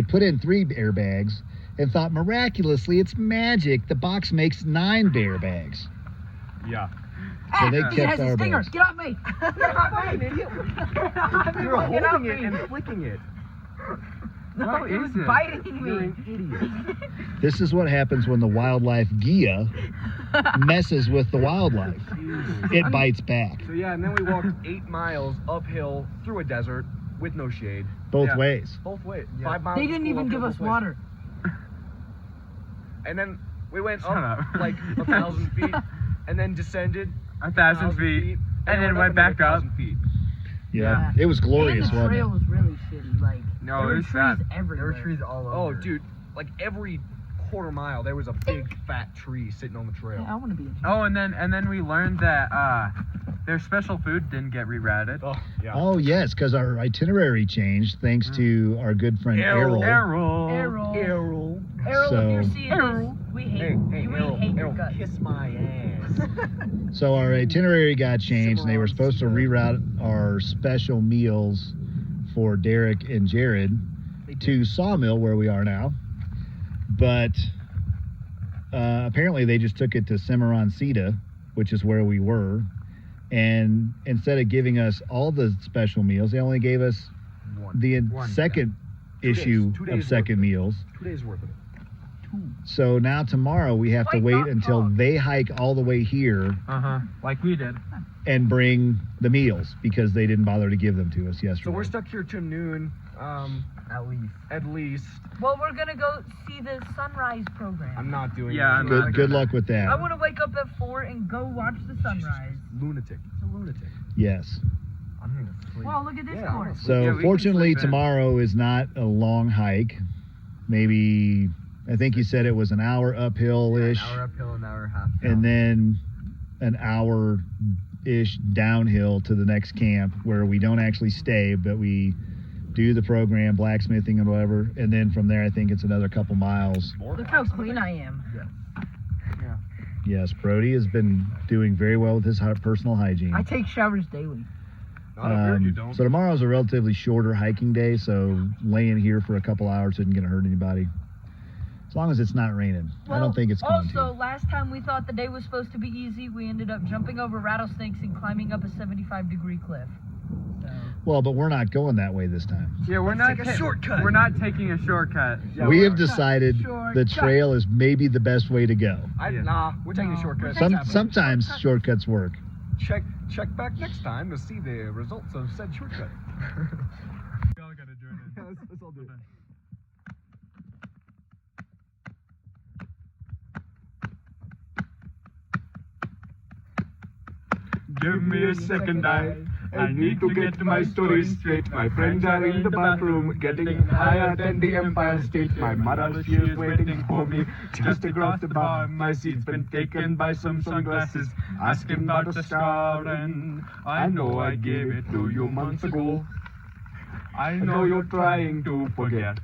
Speaker 1: put in 3 airbags and thought miraculously it's magic. The box makes 9 bear bags.
Speaker 3: Yeah.
Speaker 1: So they
Speaker 5: He
Speaker 1: kept
Speaker 5: has a
Speaker 1: our
Speaker 5: stinger.
Speaker 1: bags.
Speaker 5: Get off me. Get off me.
Speaker 3: You're holding it and flicking it.
Speaker 5: No,
Speaker 8: What
Speaker 5: it
Speaker 8: is
Speaker 5: was
Speaker 8: it?
Speaker 5: biting
Speaker 3: You're
Speaker 5: me.
Speaker 3: an idiot.
Speaker 1: This is what happens when the wildlife Gia messes with the wildlife. It bites back
Speaker 3: So yeah, and then we walked 8 miles uphill through a desert with no shade.
Speaker 1: both
Speaker 3: Yeah.
Speaker 1: ways.
Speaker 3: Both ways.
Speaker 8: Yeah.
Speaker 3: 5 miles.
Speaker 5: They didn't even give us water.
Speaker 3: And then we went
Speaker 8: Shut
Speaker 3: up
Speaker 8: up.
Speaker 3: like 1,000 feet, and then descended
Speaker 8: 1,000 feet. And then went
Speaker 3: another
Speaker 8: back up.
Speaker 3: 1,000 feet.
Speaker 1: Yeah, it was glorious,
Speaker 5: And the
Speaker 1: wasn't
Speaker 5: trail
Speaker 1: it?
Speaker 5: was really shitty. Like,
Speaker 8: No,
Speaker 5: there
Speaker 8: it
Speaker 5: were
Speaker 8: was
Speaker 5: trees
Speaker 8: bad.
Speaker 5: everywhere.
Speaker 8: all
Speaker 3: Oh, dude, like every quarter mile there was a big fat tree sitting on the trail.
Speaker 5: Yeah, I want to be in
Speaker 8: Oh, and then we learned that their special food didn't get rerouted.
Speaker 3: Oh, yeah.
Speaker 1: Oh yes, because our itinerary changed thanks to our good friend Errol.
Speaker 8: Errol.
Speaker 5: Errol.
Speaker 3: Errol.
Speaker 5: Errol,
Speaker 1: So-
Speaker 5: if you're seeing this, we hate
Speaker 3: Hey,
Speaker 5: you. We
Speaker 3: Errol,
Speaker 5: hate your
Speaker 3: Errol,
Speaker 5: guts.
Speaker 3: kiss my ass.
Speaker 1: So our itinerary got changed, and they were supposed to reroute our special meals for Derek and Jared to Sawmill, where we are now. But apparently they just took it to Cimarron Cedar, which is where we were. And instead of giving us all the special meals, they only gave us the second issue
Speaker 3: 2 days
Speaker 1: of second
Speaker 3: worth of it.
Speaker 1: meals.
Speaker 3: 2 days worth of it.
Speaker 1: So now tomorrow we have to
Speaker 5: Wake
Speaker 1: wait
Speaker 5: up,
Speaker 1: until
Speaker 5: dog.
Speaker 1: they hike all the way here
Speaker 8: Like we did.
Speaker 1: and bring the meals because they didn't bother to give them to us yesterday.
Speaker 3: So we're stuck here till noon. At least.
Speaker 5: Well, we're gonna go see the sunrise program.
Speaker 3: I'm not doing
Speaker 8: Yeah,
Speaker 3: that.
Speaker 8: I'm
Speaker 1: Good, good luck with that.
Speaker 5: I want to wake up at 4 and go watch the sunrise.
Speaker 3: Lunatic. It's a lunatic.
Speaker 1: Yes.
Speaker 3: I'm gonna sleep.
Speaker 5: Well, look at this
Speaker 3: Yeah,
Speaker 5: course.
Speaker 1: So
Speaker 8: Yeah, we can
Speaker 1: fortunately,
Speaker 8: sleep in.
Speaker 1: tomorrow is not a long hike. Maybe, I think you said it was an hour uphill-ish,
Speaker 3: uphill, an hour and a half.
Speaker 1: and then an hour-ish downhill to the next camp where we don't actually stay, but we do the program, blacksmithing and whatever, and then from there I think it's another couple miles.
Speaker 5: Look how clean I am.
Speaker 1: Yes, Brody has been doing very well with his personal hygiene.
Speaker 5: I take showers daily.
Speaker 3: Not up here, you don't.
Speaker 1: So tomorrow's a relatively shorter hiking day, so laying here for a couple hours isn't going to hurt anybody. As long as it's not raining. I don't think it's going
Speaker 5: Also,
Speaker 1: to.
Speaker 5: last time we thought the day was supposed to be easy, we ended up jumping over rattlesnakes and climbing up a 75-degree cliff. So.
Speaker 1: Well, but we're not going that way this time.
Speaker 8: Yeah, we're not
Speaker 3: take a shortcut.
Speaker 8: We're not taking a shortcut.
Speaker 3: Yeah,
Speaker 1: we
Speaker 3: we
Speaker 1: have
Speaker 3: are.
Speaker 1: decided the
Speaker 5: Shortcut.
Speaker 1: trail is maybe the best way to go.
Speaker 3: Nah, we're taking a shortcut.
Speaker 1: Sometimes shortcuts work.
Speaker 3: Check back next time to see the results of said shortcut.
Speaker 8: We all gotta join in.
Speaker 3: Yeah, let's all do it.
Speaker 9: Give me a second, I need to get my story straight. My friends are in the bathroom, getting higher than the Empire State. My mother, she is waiting for me just across the bar. My seat's been taken by some sunglasses, asking about the scar, and I know I gave it to you months ago. I know you're trying to forget.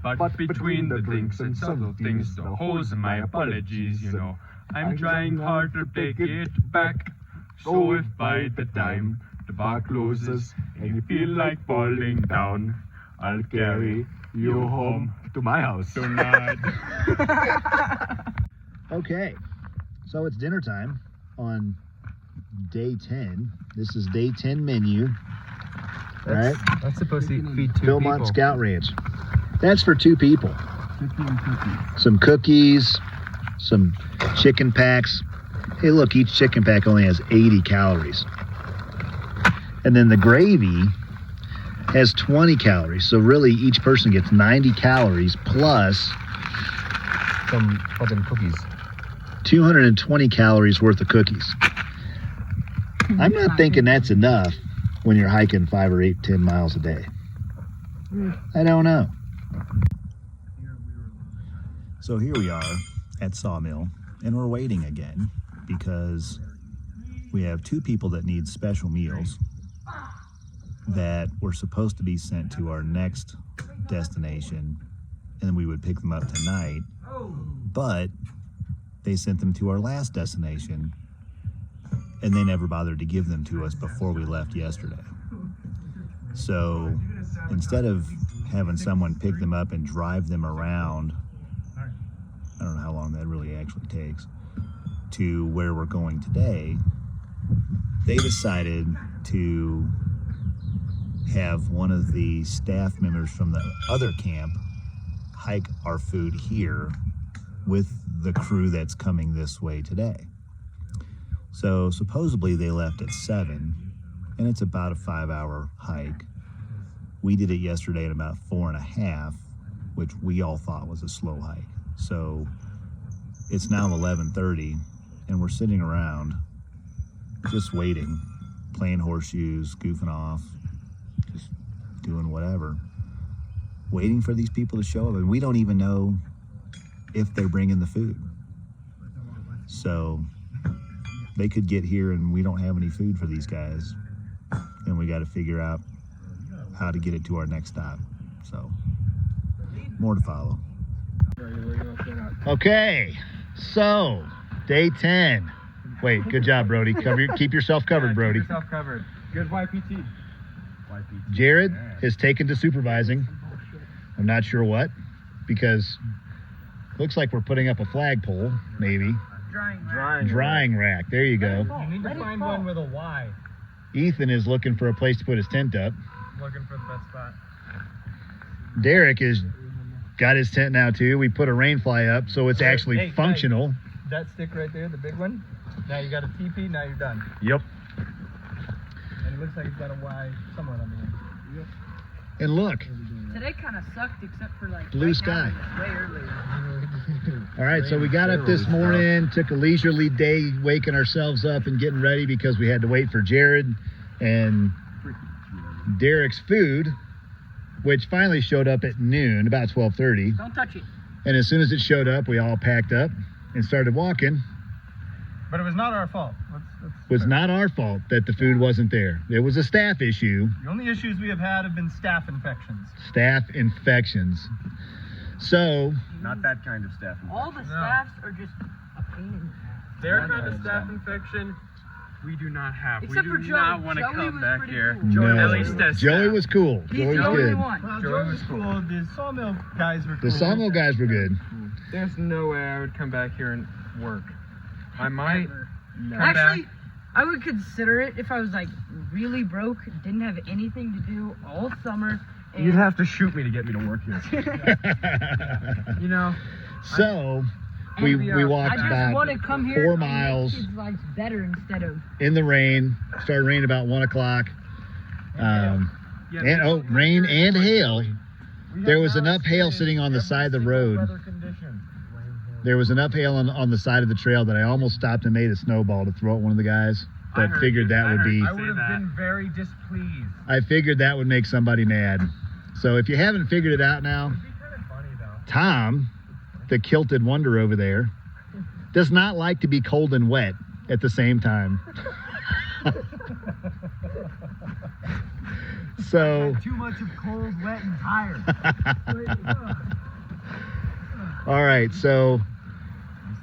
Speaker 9: But between the drinks and subtle things, the holes in my apologies, you know, I'm trying hard to take it back. So if by the time the bar closes, and you feel like falling down, I'll carry you home to my house tonight.
Speaker 1: Okay, so it's dinner time on day 10. This is day 10 menu. Right?
Speaker 8: That's supposed to feed 2
Speaker 1: Philmont
Speaker 8: people.
Speaker 1: Scout Ranch. That's for 2 people.
Speaker 3: 15 cookies.
Speaker 1: Some cookies, some chicken packs. Hey, look, each chicken pack only has 80 calories. And then the gravy has 20 calories. So really, each person gets 90 calories plus
Speaker 7: Some fucking cookies.
Speaker 1: 220 calories worth of cookies. I'm not thinking that's enough when you're hiking 5 or 8, 10 miles a day. I don't know. So here we are at Sawmill, and we're waiting again because we have 2 people that need special meals that were supposed to be sent to our next destination, and then we would pick them up tonight, but they sent them to our last destination, and they never bothered to give them to us before we left yesterday. So instead of having someone pick them up and drive them around, I don't know how long that really actually takes, to where we're going today, they decided to have one of the staff members from the other camp hike our food here with the crew that's coming this way today. So supposedly they left at 7, and it's about a 5-hour hike. We did it yesterday at about 4.5, which we all thought was a slow hike. So it's now 11:30, and we're sitting around just waiting, playing horseshoes, goofing off, just doing whatever, waiting for these people to show up, and we don't even know if they're bringing the food. So they could get here and we don't have any food for these guys, and we got to figure out how to get it to our next stop. So more to follow. Okay, so day 10. Wait, good job, Brody. Keep yourself covered, Brody.
Speaker 8: Keep yourself covered. Good YPT.
Speaker 1: Jared is taken to supervising. I'm not sure what, because looks like we're putting up a flagpole, maybe. Drying rack. There you go.
Speaker 8: You need to find one with a Y.
Speaker 1: Ethan is looking for a place to put his tent up.
Speaker 8: Looking for the best spot.
Speaker 1: Derek is got his tent now too. We put a rain fly up, so it's actually
Speaker 8: Hey,
Speaker 1: functional.
Speaker 8: guys, that stick right there, the big one. Now you got a TP. Now you're done.
Speaker 1: Yep.
Speaker 8: And it looks like it's got a Y somewhere on the end. Yep.
Speaker 1: And look,
Speaker 5: Today kind of sucked except for like
Speaker 1: Blue
Speaker 5: right
Speaker 1: sky.
Speaker 5: now, it's way early.
Speaker 1: all right, so we got up this morning, took a leisurely day waking ourselves up and getting ready because we had to wait for Jared and Derek's food, which finally showed up at noon, about 12:30.
Speaker 5: Don't touch it.
Speaker 1: And as soon as it showed up, we all packed up and started walking.
Speaker 8: But it was not our fault.
Speaker 1: It was not our fault that the food wasn't there. It was a staff issue.
Speaker 8: The only issues we have had been staph infections.
Speaker 1: Staff infections. So,
Speaker 3: Not that kind of staff.
Speaker 5: All the staffs are just a pain in the ass.
Speaker 8: Their kind of staph infection, we do not have.
Speaker 5: Except for
Speaker 8: we do
Speaker 5: Joey.
Speaker 8: not want to
Speaker 5: Joey
Speaker 8: come
Speaker 5: was
Speaker 8: back
Speaker 5: pretty
Speaker 8: here.
Speaker 5: cool.
Speaker 8: At
Speaker 1: no.
Speaker 8: least as
Speaker 1: Joey
Speaker 8: staff.
Speaker 1: was cool.
Speaker 5: He's
Speaker 1: Joey
Speaker 5: the
Speaker 1: was
Speaker 5: only
Speaker 1: good.
Speaker 5: one.
Speaker 8: Well, Joey was cool. The sawmill guys were cool.
Speaker 1: The sawmill guys were good.
Speaker 8: There's no way I would come back here and work. I might.
Speaker 5: Actually, I would consider it if I was like really broke, didn't have anything to do all summer. And
Speaker 8: You'd have to shoot me to get me to work here. You know.
Speaker 1: So, we walked
Speaker 5: I just
Speaker 1: about
Speaker 5: want to come here
Speaker 1: 4
Speaker 5: and
Speaker 1: miles
Speaker 5: make kids' lives better instead of
Speaker 1: in the rain. Started raining about 1 o'clock. Rain and hail. There was enough hail sitting on the side of the road. There was enough hail on the side of the trail that I almost stopped and made a snowball to throw at one of the guys, but figured that would be.
Speaker 8: I would have been very displeased.
Speaker 1: I figured that would make somebody mad. So if you haven't figured it out now,
Speaker 8: It'd be kind of funny though.
Speaker 1: Tom, the kilted wonder over there, does not like to be cold and wet at the same time. So
Speaker 8: Too much of cold, wet, and tired.
Speaker 1: all right, so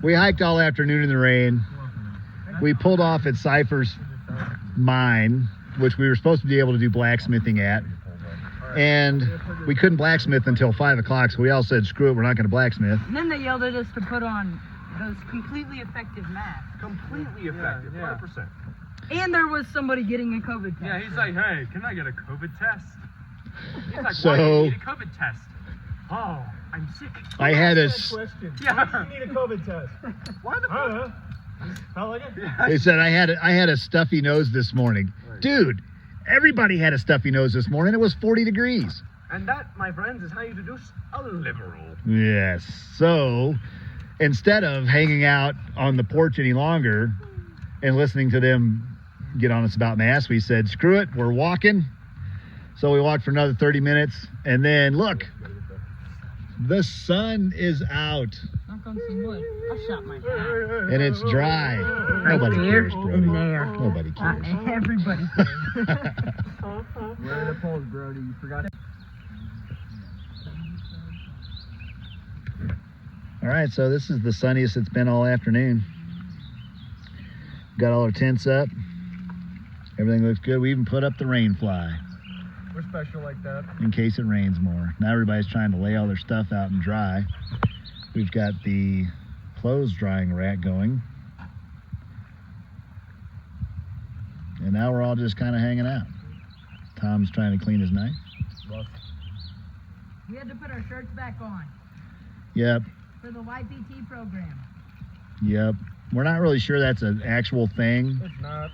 Speaker 1: we hiked all afternoon in the rain. We pulled off at Cypher's mine, which we were supposed to be able to do blacksmithing at. And we couldn't blacksmith until 5 o'clock, so we all said, screw it, we're not going to blacksmith.
Speaker 5: And then they yelled at us to put on those completely effective masks.
Speaker 9: Completely effective,
Speaker 1: Yeah.
Speaker 9: 100%.
Speaker 5: And there was somebody getting a COVID test.
Speaker 8: Yeah, he's like, hey, can I get a COVID test? He's like,
Speaker 1: So-
Speaker 8: why do you need a COVID test? Oh, I'm sick.
Speaker 1: I had a,
Speaker 9: Question.
Speaker 8: Yeah.
Speaker 9: Why do you need a COVID test? Why the fuck? How like it?
Speaker 1: they said I had a stuffy nose this morning. Dude, everybody had a stuffy nose this morning. It was 40 degrees.
Speaker 9: And that, my friends, is how you introduce a liberal.
Speaker 1: Yes. So instead of hanging out on the porch any longer and listening to them get on us about masks, we said, screw it, we're walking. So we walked for another 30 minutes, and then look, the sun is out
Speaker 5: Knock on some wood. I shot my hat.
Speaker 1: and it's dry. Nobody
Speaker 5: there
Speaker 1: cares, Brody.
Speaker 5: and there.
Speaker 1: Nobody cares.
Speaker 5: Everybody cares.
Speaker 6: Where are the poles, Brody? You forgot.
Speaker 1: All right, so this is the sunniest it's been all afternoon. Got all our tents up. Everything looks good. We even put up the rain fly
Speaker 9: We're special like that.
Speaker 1: in case it rains more. Now everybody's trying to lay all their stuff out and dry. We've got the clothes drying rack going. And now we're all just kind of hanging out. Tom's trying to clean his knife.
Speaker 5: We had to put our shirts back on
Speaker 1: Yep,
Speaker 5: for the YPT program.
Speaker 1: yep. We're not really sure that's an actual thing,
Speaker 9: It's not.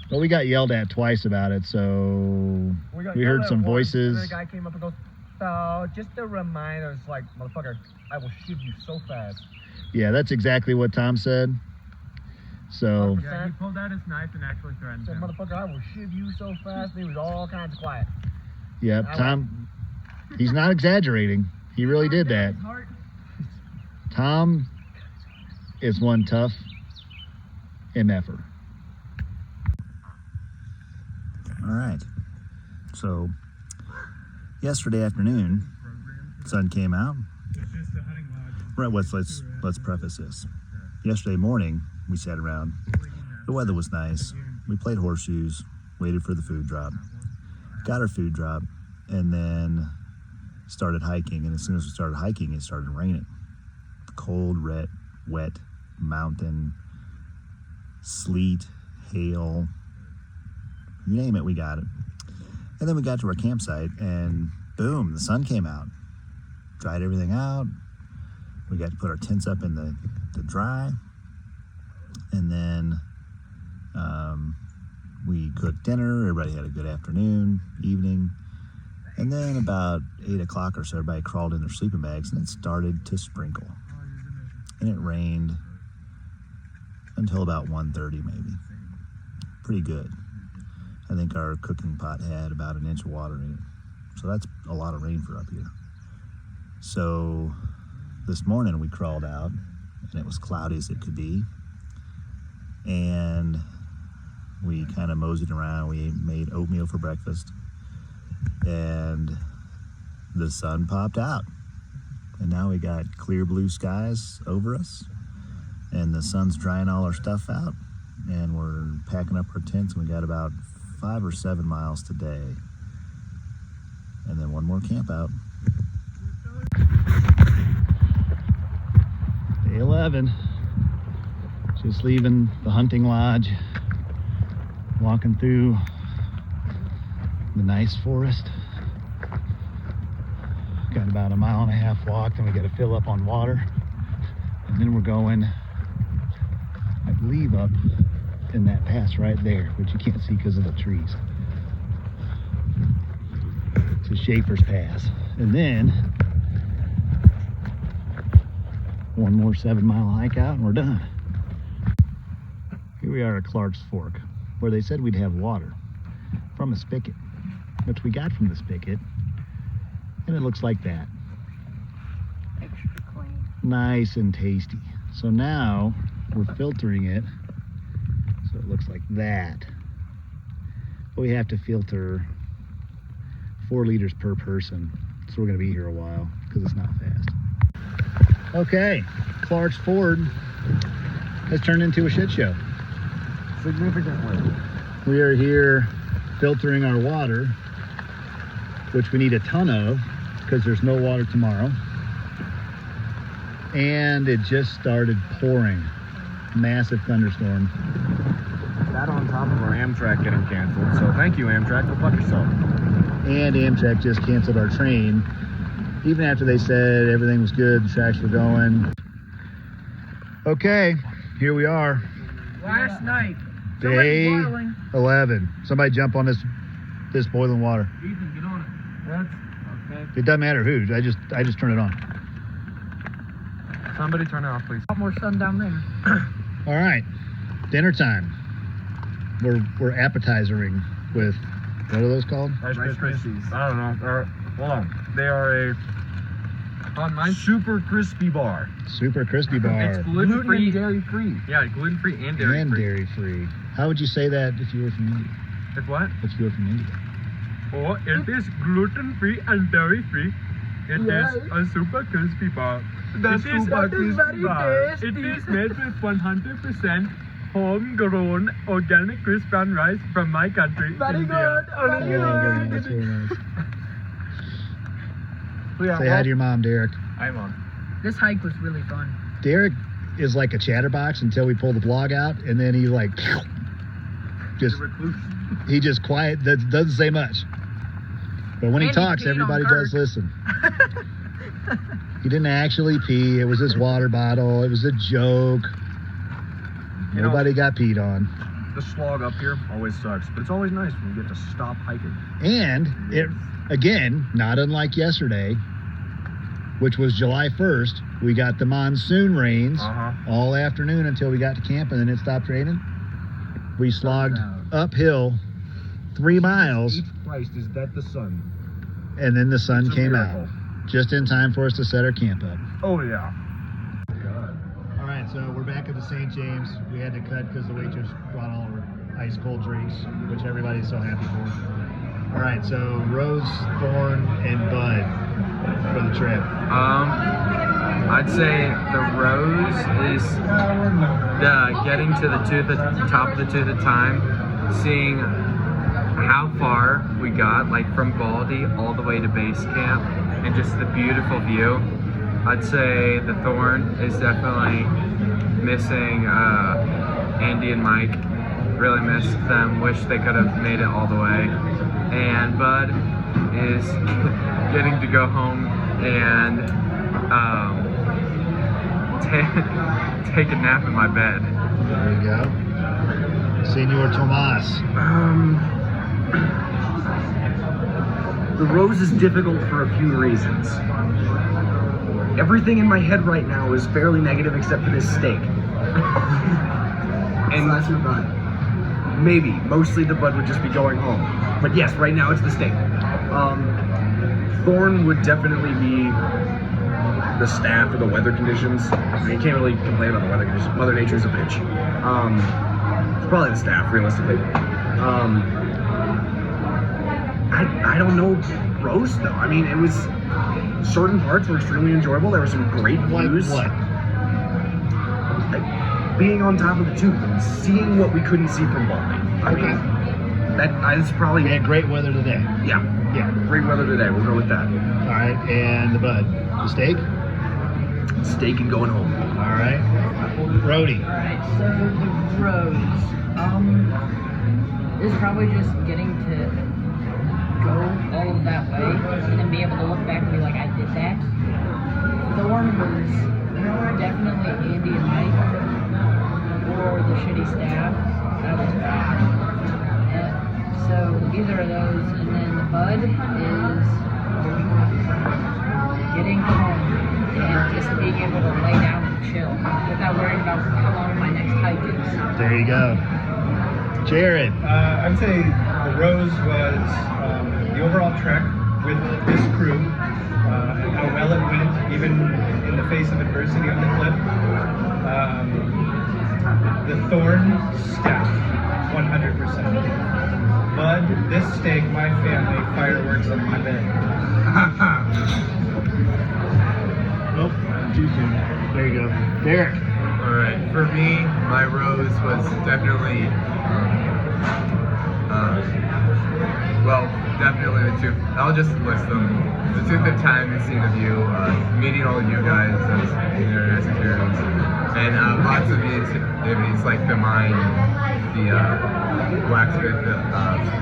Speaker 1: but we got yelled at twice about it, so
Speaker 9: got
Speaker 1: we
Speaker 9: yelled
Speaker 1: heard
Speaker 9: at
Speaker 1: some
Speaker 9: once, and then
Speaker 1: voices.
Speaker 9: a guy came up and goes, "Oh, just a reminder." It's like, motherfucker, I will shoot you so fast.
Speaker 1: Yeah, that's exactly what Tom said. So,
Speaker 8: Yeah, he pulled out his knife and actually threatened
Speaker 9: Said,
Speaker 8: him.
Speaker 9: motherfucker, I will shiv you so fast. He was all kinds of quiet.
Speaker 1: yep, Tom, he's not exaggerating. He really did that. Tom is one tough MFer. All right. So, yesterday afternoon, sun came out. Right. Let's preface this. Yesterday morning, we sat around. The weather was nice. We played horseshoes, waited for the food drop, got our food drop, and then started hiking. And as soon as we started hiking, it started raining. Cold, wet mountain, sleet, hail, you name it, we got it. And then we got to our campsite, and boom, the sun came out, dried everything out. We got to put our tents up in the dry, and then we cooked dinner. Everybody had a good afternoon, evening, and then about 8 o'clock or so, everybody crawled in their sleeping bags, and it started to sprinkle. And it rained until about 1:30 maybe. Pretty good. I think our cooking pot had about an inch of water in it. So that's a lot of rain for up here. So this morning we crawled out, and it was cloudy as it could be. And we kind of moseyed around. We made oatmeal for breakfast. And the sun popped out. And now we got clear blue skies over us, and the sun's drying all our stuff out, and we're packing up our tents, and we got about 5 or 7 miles today, and then one more camp out. Day 11, just leaving the hunting lodge, walking through the nice forest. Got about a 1.5 mile walk, then we got to fill up on water, and then we're going, I believe, up in that pass right there, which you can't see because of the trees, to Schaefer's Pass, and then one more 7-mile hike out, and we're done. Here we are at Clark's Fork, where they said we'd have water from a spigot, which we got from the spigot. And it looks like that.
Speaker 5: Extra clean.
Speaker 1: Nice and tasty. So now we're filtering it so it looks like that. But we have to filter 4 liters per person. So we're going to be here a while because it's not fast. Okay, Clark's Ford has turned into a shit show.
Speaker 9: Significantly.
Speaker 1: We are here filtering our water, which we need a ton of because there's no water tomorrow. And it just started pouring. Massive thunderstorm.
Speaker 3: That on top of our Amtrak getting canceled. So thank you, Amtrak. Go fuck yourself.
Speaker 1: And Amtrak just canceled our train, even after they said everything was good, the tracks were going. Okay, here we are.
Speaker 5: Last night.
Speaker 1: Day
Speaker 5: Somebody's boiling.
Speaker 1: 11. Somebody jump on this boiling water.
Speaker 8: Ethan, get on it. That's okay.
Speaker 1: It doesn't matter who. I just turn it on.
Speaker 8: Somebody turn it off, please.
Speaker 5: A lot more sun down there.
Speaker 1: All right, dinner time. We're appetizering with, what are those called?
Speaker 3: Rice Krispies.
Speaker 8: I don't know. Hold on. They are on mine.
Speaker 3: Super crispy bar.
Speaker 1: Super crispy
Speaker 8: It's
Speaker 1: bar
Speaker 8: gluten free.
Speaker 3: and dairy free.
Speaker 8: Yeah, gluten free and dairy
Speaker 1: and
Speaker 8: free.
Speaker 1: dairy free. How would you say that if you were from India?
Speaker 8: If what?
Speaker 1: If you were from India?
Speaker 8: Oh, it is gluten free and dairy free. It is a super crispy bar.
Speaker 3: That's
Speaker 8: It is
Speaker 3: super
Speaker 8: a
Speaker 3: crispy
Speaker 8: very
Speaker 3: bar.
Speaker 8: tasty. It is made with 100% homegrown organic crisp brown rice from my country, India.
Speaker 1: Oh, that's very nice.
Speaker 3: Yeah,
Speaker 1: Say hi to your mom, Derek.
Speaker 8: I'm on.
Speaker 5: This hike was really fun.
Speaker 1: Derek is like a chatterbox until we pull the vlog out, and then he like he just quiet, doesn't say much. But when he
Speaker 5: And he
Speaker 1: talks,
Speaker 5: peed on
Speaker 1: everybody
Speaker 5: Kirk.
Speaker 1: does listen. He didn't actually pee. It was his water bottle. It was a joke.
Speaker 3: You know-
Speaker 1: Nobody got peed on.
Speaker 3: The slog up here always sucks, but it's always nice when you get to stop hiking.
Speaker 1: And it, again, not unlike yesterday, which was July 1st, we got the monsoon rains all afternoon until we got to camp, and then it stopped raining. We slogged uphill 3 miles,
Speaker 3: Jesus Christ, is that the sun?
Speaker 1: and then the sun
Speaker 3: It's a
Speaker 1: came
Speaker 3: miracle.
Speaker 1: out just in time for us to set our camp up.
Speaker 3: Oh yeah.
Speaker 1: All right, so we're back at the St. James. We had to cut because the waitress brought all of our ice cold drinks, which everybody's so happy for. All right, so Rose, Thorn, and Bud for the trip.
Speaker 8: I'd say the rose is the getting to the top of the tooth of time, seeing how far we got, like from Baldy all the way to base camp, and just the beautiful view. I'd say the Thorn is definitely missing Andy and Mike. Really missed them. Wish they could have made it all the way. And Bud is getting to go home and take a nap in my bed.
Speaker 1: There you go. Senor Tomas.
Speaker 10: The rose is difficult for a few reasons. Everything in my head right now is fairly negative except for this steak. And that's your bud. Maybe. Mostly the bud would just be going home. But yes, right now it's the steak. Thorn would definitely be the staff or the weather conditions. I mean, you can't really complain about the weather conditions. Mother Nature's a bitch. It's probably the staff, realistically. I don't know Rose though. I mean, it was certain parts were extremely enjoyable. There were some great views.
Speaker 1: What?
Speaker 10: Being on top of the tube and seeing what we couldn't see from Baldy. I mean, that's probably.
Speaker 1: We had great weather today.
Speaker 10: Yeah, great weather today. We'll go with that.
Speaker 1: All right, and the Bud. The steak?
Speaker 10: Steak and going home.
Speaker 1: All right. Brody.
Speaker 5: Alright, so the rose. Is probably just getting to go all of that way and then be able to look back and be like, I did that. Thorn was definitely Andy and Mike or the shitty staff. That was bad. So either of those, and then the Bud is getting home and just being able to lay down and chill without worrying about how long my next hike is.
Speaker 1: There you go. Jared.
Speaker 11: I'd say the Rose was the overall trek with this crew, and how well it went, even in the face of adversity on the cliff. The Thorn staff, 100%. Bud, this steak, my family, fireworks on my bed.
Speaker 1: Nope, too soon. There you go. Derek.
Speaker 6: All right, for me, my rose was definitely Well, definitely the tooth. I'll just list them. The Tooth of Time and Seeing the View, meeting all of you guys as your experience, and lots of the activities like the mine, the blacksmith.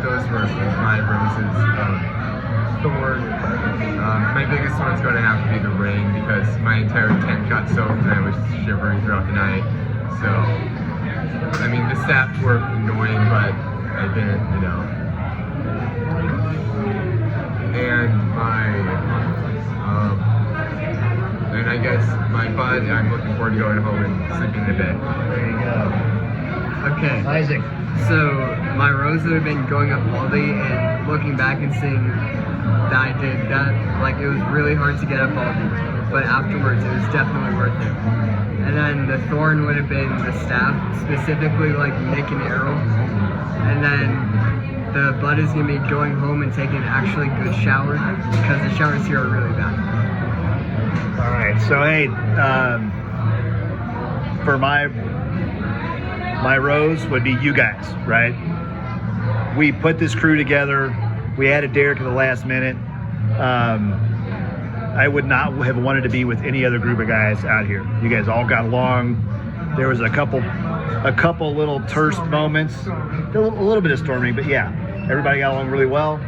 Speaker 6: Those were my purposes. Thorn. My biggest one's going to have to be the rain because my entire tent got soaked and I was shivering throughout the night. So, I mean, the staff were annoying, but I didn't, you know. And and I guess my bud, I'm looking forward to going home and sleeping in bed.
Speaker 1: There you go.
Speaker 12: Okay.
Speaker 1: Isaac.
Speaker 12: So my rows that have been going up Baldy and looking back and seeing that I did that, like it was really hard to get up Baldy, but afterwards it was definitely worth it. And then the thorn would have been the staff, specifically like Nick and Errol. And then the bud is gonna be going home and taking an actually good shower because the showers here are really bad.
Speaker 1: All right. So hey, for my rows would be you guys, right? We put this crew together. We added Derek at the last minute. I would not have wanted to be with any other group of guys out here. You guys all got along. There was a couple little terse moments, a little bit of storming, but yeah, everybody got along really well.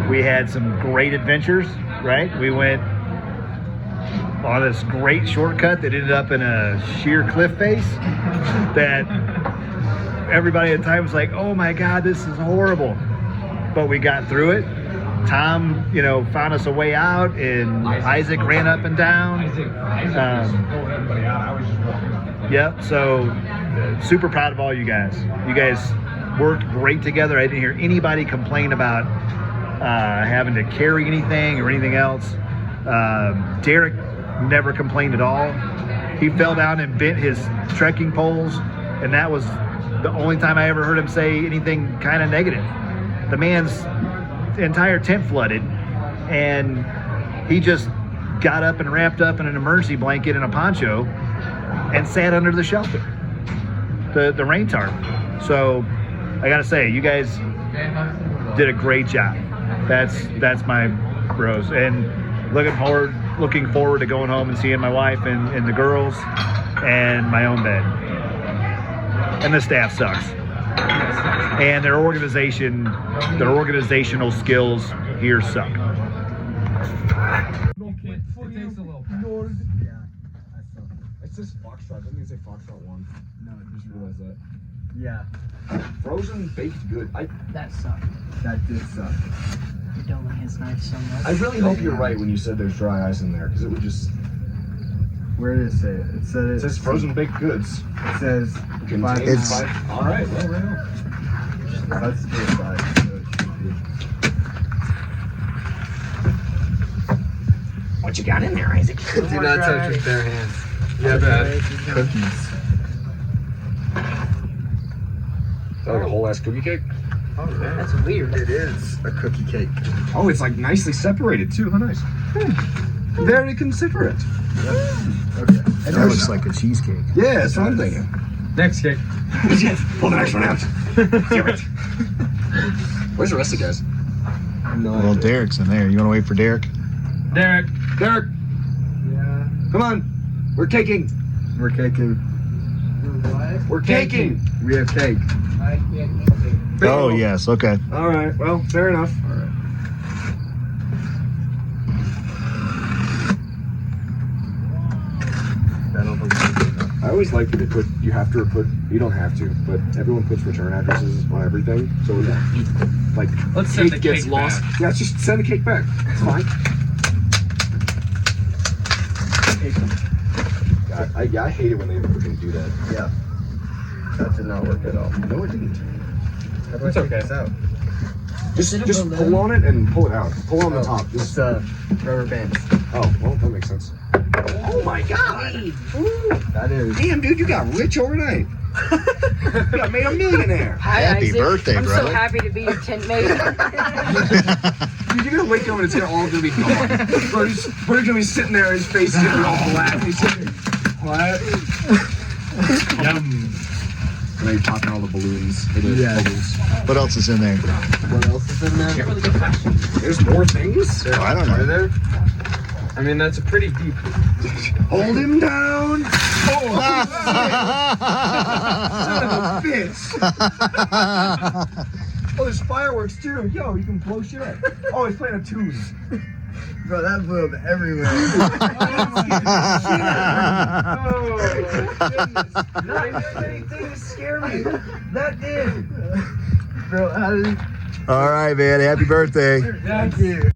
Speaker 1: We had some great adventures, right? We went on this great shortcut that ended up in a sheer cliff face that everybody at the time was like, oh my God, this is horrible. But we got through it. Tom, found us a way out, and Isaac ran up and down. Yep, so super proud of all you guys. You guys worked great together. I didn't hear anybody complain about having to carry anything or anything else. Derek never complained at all. He fell down and bent his trekking poles, and that was the only time I ever heard him say anything kind of negative. The man's entire tent flooded, and he just got up and wrapped up in an emergency blanket and a poncho and sat under the shelter, the rain tarp. So I gotta say, you guys did a great job. That's my bros, and looking forward to going home and seeing my wife and the girls and my own bed. And the staff sucks. And their organizational skills here suck.
Speaker 10: It says Foxtrot. Doesn't it say Foxtrot 1?
Speaker 12: No,
Speaker 10: I just realized that.
Speaker 12: Yeah.
Speaker 10: Frozen baked good.
Speaker 12: That sucked.
Speaker 10: That did suck.
Speaker 12: You don't like his knife so much.
Speaker 10: I really hope you're right when you said there's dry ice in there, because it would just.
Speaker 6: Where did it say it?
Speaker 10: It says frozen baked goods.
Speaker 6: It says
Speaker 10: Contains 5. All right, well, right now.
Speaker 6: That's the 5. So it should be.
Speaker 10: What you got in there, Isaac?
Speaker 6: Do not touch with bare hands. Yeah, bad. Cookies.
Speaker 10: Is that like a whole ass cookie cake?
Speaker 6: Oh, yeah.
Speaker 12: That's weird.
Speaker 6: It is a cookie cake.
Speaker 10: Oh, it's like nicely separated too. How nice. Very considerate.
Speaker 6: Yep. Okay.
Speaker 1: That looks like a cheesecake.
Speaker 10: Yeah, that's what I'm thinking.
Speaker 6: Next cake.
Speaker 10: Pull the next one out. Damn it. Where's the rest of the guys?
Speaker 1: Well, Derek's in there. You want to wait for Derek?
Speaker 6: Derek.
Speaker 10: Derek.
Speaker 6: Yeah.
Speaker 10: Come on. We're caking.
Speaker 6: We're caking.
Speaker 10: We're caking.
Speaker 6: We have cake.
Speaker 1: Oh, yes. Okay.
Speaker 10: All right. Well, fair enough.
Speaker 6: All right.
Speaker 10: I always like that they put, you don't have to, but everyone puts return addresses on everything. So like,
Speaker 6: Let's send the
Speaker 10: gets
Speaker 6: cake
Speaker 10: lost.
Speaker 6: back.
Speaker 10: Yeah, just send the cake back. It's fine. I hate it when they freaking do that.
Speaker 6: Yeah. That did not work at all.
Speaker 10: No, it didn't.
Speaker 6: It's okay. It's out.
Speaker 10: Just pull on it and pull it out. Pull on the top.
Speaker 6: It's rubber bands.
Speaker 10: Oh, well, that makes sense. Oh my God!
Speaker 6: That is.
Speaker 10: Damn, dude, you got rich overnight. You got made a millionaire.
Speaker 5: Hi,
Speaker 1: Happy
Speaker 5: Isaac.
Speaker 1: birthday,
Speaker 5: I'm
Speaker 1: brother.
Speaker 5: so happy to be your tent mate.
Speaker 10: Dude, you're gonna wake up and it's all gonna be gone. We're gonna be sitting there, his face is gonna be all black. And he's sitting there, what?
Speaker 9: Yum.
Speaker 10: And then popping all the balloons.
Speaker 1: Yeah. What else is in there?
Speaker 8: What else is in there?
Speaker 10: There's more things?
Speaker 1: I don't
Speaker 8: Are
Speaker 1: know.
Speaker 8: there? I mean, that's a pretty deep.
Speaker 10: Hold him down!
Speaker 3: Son of a bitch! Oh, there's fireworks too. Yo, you can blow shit up. Oh, he's playing a tune.
Speaker 12: Bro, that blew up everywhere.
Speaker 3: Oh, goodness. Not many things scare me. That did.
Speaker 12: Bro, how did
Speaker 1: All right, man. Happy birthday.
Speaker 3: Thank you.